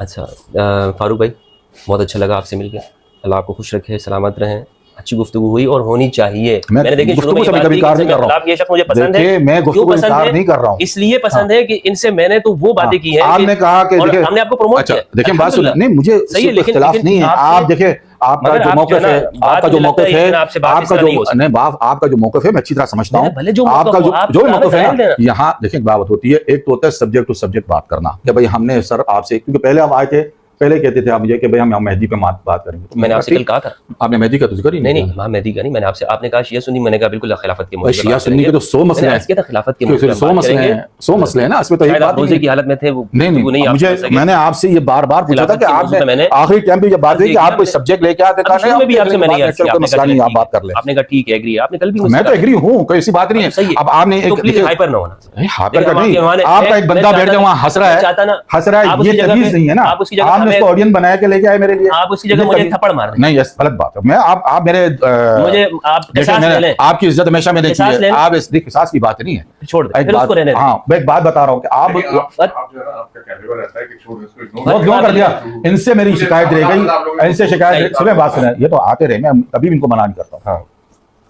Speaker 3: اچھا فاروق بھائی بہت اچھا لگا آپ سے مل کے, اللہ آپ کو خوش رکھے, سلامت رہیں, اچھی گفتگو ہوئی اور ہونی چاہیے. میں نے دیکھیں شروع میں یہ شخص مجھے پسند ہے,
Speaker 2: میں گفتگو پسند نہیں کر رہا ہوں,
Speaker 3: اس لیے پسند ہے کہ ان سے میں نے تو وہ باتیں کی ہیں
Speaker 2: آپ نے کہا کہ
Speaker 3: ہم نے آپ کو پروموٹ کیا.
Speaker 2: دیکھیں بات سنیں, نہیں مجھے اختلاف نہیں ہے, آپ دیکھیں آپ کا جو موقف ہے, آپ کا جو موقف ہے, آپ کا جو موقف ہے میں اچھی طرح سمجھتا ہوں, آپ کا جو موقف ہے نا, یہاں دیکھیں بات ہوتی ہے, ایک تو ہوتا ہے سبجیکٹ ٹو سبجیکٹ بات کرنا کہ بھائی ہم نے سر آپ سے, کیونکہ پہلے آپ آئے تھے, پہلے کہتے تھے آپ مجھے کہ بھائی ہم مہدی پہ بات کریں گے,
Speaker 3: میں نے آپ سے کل کہا تھا,
Speaker 2: آپ نے مہدی کا تو ذکر ہی
Speaker 3: نہیں امام مہدی کا نہیں, میں نے آپ سے, آپ نے کہا شیعہ سنی, میں نے کہا بالکل خلافت کے موضوع,
Speaker 2: شیعہ سنی کے تو 100 مسئلے ہیں,
Speaker 3: خلافت کے موضوع
Speaker 2: 100 مسئلے ہیں, 100 مسئلے ہیں نا, اس میں تو ایک بات
Speaker 3: روزے کی حالت میں تھے وہ
Speaker 2: نہیں, مجھے میں نے آپ سے یہ بار بار پوچھا تھا کہ آپ نے آخری ٹائم پہ یہ بات ہوئی کہ آپ کوئی سبجیکٹ لے کے آتے تھا, نہیں بھی آپ سے میں نے کوئی مسئلہ نہیں, آپ بات کر لیں,
Speaker 3: آپ نے کہا ٹھیک ہے ایگری, آپ نے کل بھی,
Speaker 2: میں تو ایگری ہوں, کوئی ایسی بات نہیں ہے. اب آپ نے
Speaker 3: ہائپر نہ ہونا,
Speaker 2: ہائپر کا نہیں, آپ کا ایک بندہ بیٹھ کے وہاں ہنس رہا ہے, یہ تمیز نہیں ہے نا, آپ نے اس کو آڈین بنا کے لے کے آئے میرے لیے,
Speaker 3: آپ اس کی جگہ مجھے تھپڑ مار دیں,
Speaker 2: نہیں یہ غلط بات ہے. میں آپ میرے
Speaker 3: مجھے
Speaker 2: آپ کی عزت ہمیشہ میں دیکھی ہے, آپ اس قصاص کی بات نہیں ہے,
Speaker 3: چھوڑ دیں پھر اس کو رہنے دیں.
Speaker 2: ہاں میں ایک بات بتا رہا ہوں کہ آپ کیوں کر دیا, ان سے میری شکایت رہ گئی, ان سے شکایت, سنیں بات سنیں, یہ تو آتے رہے, میں کبھی بھی ان کو منع نہیں کرتا ہوں,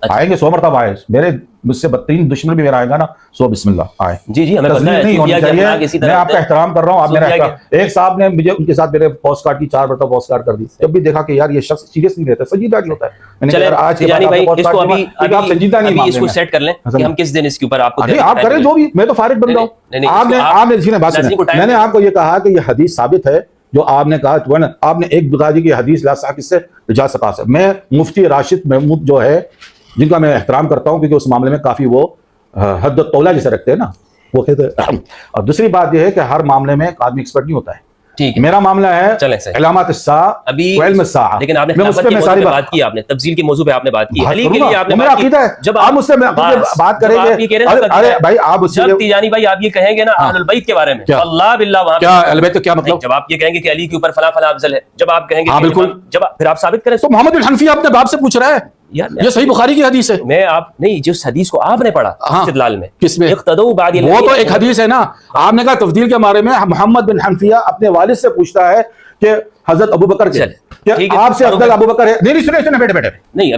Speaker 2: آئیں گے 100 مرتبہ آئے, میرے مجھ سے بدترین دشمن بھی میرا آئے گا نا, سو بسم اللہ آئے,
Speaker 3: جی ہمیں پتہ ہے,
Speaker 2: نہیں ہونی چاہیے, میں آپ کا احترام کر رہا ہوں, آپ میرا احترام. ایک صاحب نے مجھے ان کے ساتھ میرے پوسٹ کارڈ کی 4 مرتبہ پوسٹ کارڈ کر دی, جب بھی دیکھا کہ یار یہ شخص سیریس نہیں رہتا, سنجیدہ نہیں ہوتا ہے, میں نے کہا آج کے بعد
Speaker 3: اس کو ابھی سنجیدہ نہیں, اس کو سیٹ کر لیں کہ ہم کس دن اس کے اوپر آپ کو,
Speaker 2: آپ کریں جو بھی, میں تو فارغ بن رہا ہوں. آپ نے بات سنیں, میں نے آپ کو یہ کہا کہ یہ حدیث ثابت ہے جو آپ نے کہا, آپ نے ایک بتا دی کہ حدیث لا صح سے جا سکا سے. میں مفتی راشد محمود جو ہے, جن کا میں احترام کرتا ہوں کیونکہ اس معاملے میں کافی وہ حد و تولا جسے رکھتے ہیں نا, وہ کہتے ہیں. اور دوسری بات یہ ہے کہ ہر معاملے میں ایک آدمی ایکسپرٹ نہیں ہوتا ہے, ٹھیک ہے, میرا معاملہ ہے علامات الساعہ وعلم الساعہ,
Speaker 3: لیکن آپ نے خلافت کے موضوع پہ بات کی, آپ نے تفضیل کے موضوع پہ آپ نے بات کی, علی کے لیے آپ نے
Speaker 2: میرا عقیدہ ہے, جب آپ مجھ سے بات کریں گے, ارے بھائی آپ
Speaker 3: جب تیجانی بھائی آپ یہ کہیں گے نا اہل البیت کے بارے میں, اللہ باللہ وہاں
Speaker 2: کیا اہل البیت کیا مطلب,
Speaker 3: جب آپ یہ کہیں گے کہ علی کے اوپر فلاں فلاں افضل ہے, جب آپ کہیں گے
Speaker 2: ہاں بالکل,
Speaker 3: جب پھر آپ ثابت کریں
Speaker 2: تو محمد بن حنفیہ اپنے باپ سے پوچھ رہا ہے, یہ صحیح بخاری کی حدیث ہے,
Speaker 3: میں آپ نہیں, جس حدیث کو آپ نے پڑھا استدلال میں,
Speaker 2: کس میں
Speaker 3: اقتدوا بعد,
Speaker 2: وہ تو ایک حدیث ہے نا, آپ نے کہا تفضیل کے بارے میں محمد بن حنفیہ اپنے والد سے پوچھتا ہے کہ حضرت ابوبکر کے آپ سے افضل ابوبکر ہے, نہیں سنیں بیٹھے نہیں,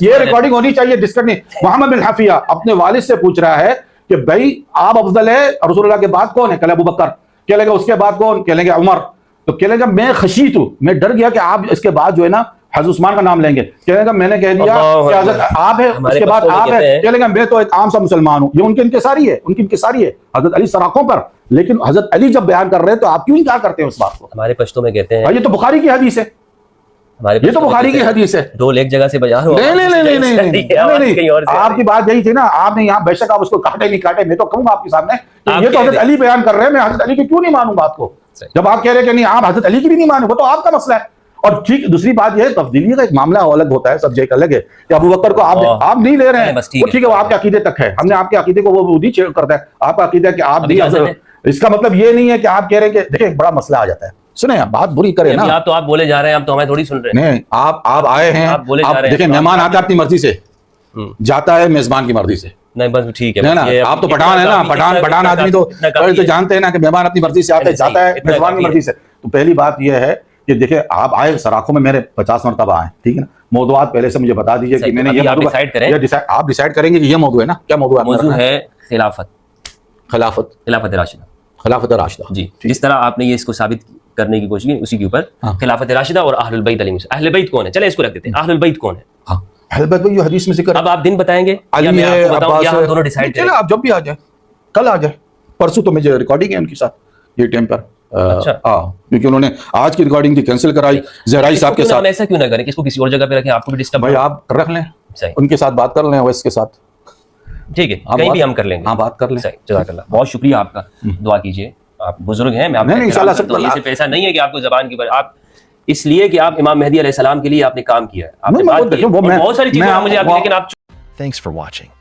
Speaker 2: یہ ریکارڈنگ ہونی چاہیے, ڈسکٹ نہیں. محمد بن حنفیہ اپنے والد سے پوچھ رہا ہے کہ بھائی آپ افضل ہے, رسول اللہ کے بعد کون ہے, کہ ابوبکر, کہہ لیں گے اس کے بعد کون, کہہ لیں گے عمر, تو کہہ لیں گے میں خشیت ہوں, میں ڈر گیا کہ آپ اس کے بعد جو ہے نا حضرت عثمان کا نام لیں گے, کہہ لیں گے میں نے کہہ دیا کہ حضرت آپ ہے, اس کے بعد آپ ہے, کہہ لیں گے میں تو ایک عام سا مسلمان ہوں. یہ ان کی انکساری ہے, ان کی انکساری ہے حضرت علی سراخوں پر, لیکن حضرت علی جب بیان کر رہے ہیں تو آپ کیوں انکار کرتے ہیں اس بات کو.
Speaker 3: ہمارے پشتوں میں کہتے ہیں
Speaker 2: یہ تو بخاری کی حدیث ہے, یہ تو بخاری کی حدیث ہے,
Speaker 3: ڈول ایک جگہ سے بجا رہا ہوں.
Speaker 2: نہیں, آپ کی بات یہی تھی نا, آپ نے یہاں بے شک آپ اس کو کاٹے نہیں کاٹے, میں تو کہوں گا آپ کے سامنے یہ تو حضرت علی بیان کر رہے ہیں, میں حضرت علی کی کیوں نہیں مانوں بات کو, جب آپ کہہ رہے کہ نہیں آپ حضرت علی کی بھی نہیں مانیں, وہ تو آپ کا مسئلہ ہے. اور ٹھیک دوسری بات یہ ہے, تفضیلی کا ایک معاملہ الگ ہوتا ہے, سبجیکٹ الگ ہے, کہ ابوبکر کو آپ نہیں لے رہے ہیں, وہ ٹھیک ہے, وہ آپ کے عقیدے تک ہے, ہم نے آپ کے عقیدے کو وہ نہیں چیک کرتا ہے, آپ کا عقیدہ ہے کہ آپ بھی, اس کا مطلب یہ نہیں ہے کہ آپ کہہ رہے ہیں کہ دیکھیں بڑا مسئلہ آ جاتا ہے. سنیں بات بری کریں نا,
Speaker 3: آپ تو آپ بولے جا رہے ہیں, آپ تو ہمیں تھوڑی سن رہے ہیں.
Speaker 2: نہیں, آپ آئے ہیں, دیکھیں مہمان آتا ہے اپنی مرضی سے, جاتا ہے میزبان کی مرضی سے,
Speaker 3: نہیں بس ٹھیک ہے
Speaker 2: نا, آپ تو پٹھان ہے نا, پٹھان آدمی تو جانتے ہیں نا کہ مہمان اپنی مرضی سے آتا ہے, جاتا ہے میزبان کی مرضی سے. تو پہلی بات یہ ہے کہ دیکھیں آپ آئے سراخوں میں, میرے 50 مرتبہ آئے, ٹھیک ہے نا, موضوعات پہلے سے مجھے بتا دیجیے کہ میں نے یہ آپ ڈیسائیڈ کریں گے کہ یہ موضوع ہے نا, کیا موضوع ہے؟
Speaker 3: موضوع ہے خلافت
Speaker 2: راشدہ.
Speaker 3: جی, جس طرح آپ نے یہ اس کو ثابت کرنے کی کوشش کی, اسی کے اوپر خلافت راشدہ اور اہل البیت علیہ السلام. اہل البیت کون ہے, چلے اس کو رکھ دیتے ہیں, اہل البیت کون ہے؟
Speaker 2: اہل البیت یہ حدیث میں ذکر.
Speaker 3: اب آپ دن بتائیں گے یا میں آپ کو بتاؤں, یا ہم دونوں ڈیسائیڈ کریں؟
Speaker 2: آپ جب بھی آ جائیں, کل آ جائیں, پرسوں تو مجھے ریکارڈنگ ہے ان کے ساتھ یہ ٹائم پر, کیونکہ انہوں نے آج کی ریکارڈنگ تھی کینسل کرائی زہرائی صاحب کے ساتھ.
Speaker 3: ایسا کیوں نہ کریں کہ اس کو کسی اور جگہ پہ رکھیں, آپ کو بھی ڈسٹرب.
Speaker 2: بھائی آپ رکھ لیں, ان کے ساتھ بات کر لیں, اویس کے ساتھ,
Speaker 3: ٹھیک ہے, کہیں بھی ہم کر لیں گے.
Speaker 2: ہاں بات کر لیں.
Speaker 3: جزاک اللہ, بہت شکریہ آپ کا, دعا کیجیے, آپ بزرگ ہیں, میں آپ کو ایسا نہیں ہے کہ آپ کو زبان کی پر, آپ اس لیے کہ آپ امام مہدی علیہ السلام کے لیے آپ نے کام کیا ہے, آپ نے بات کی بہت ساری چیزیں مجھے, لیکن آپ.
Speaker 4: Thanks for watching.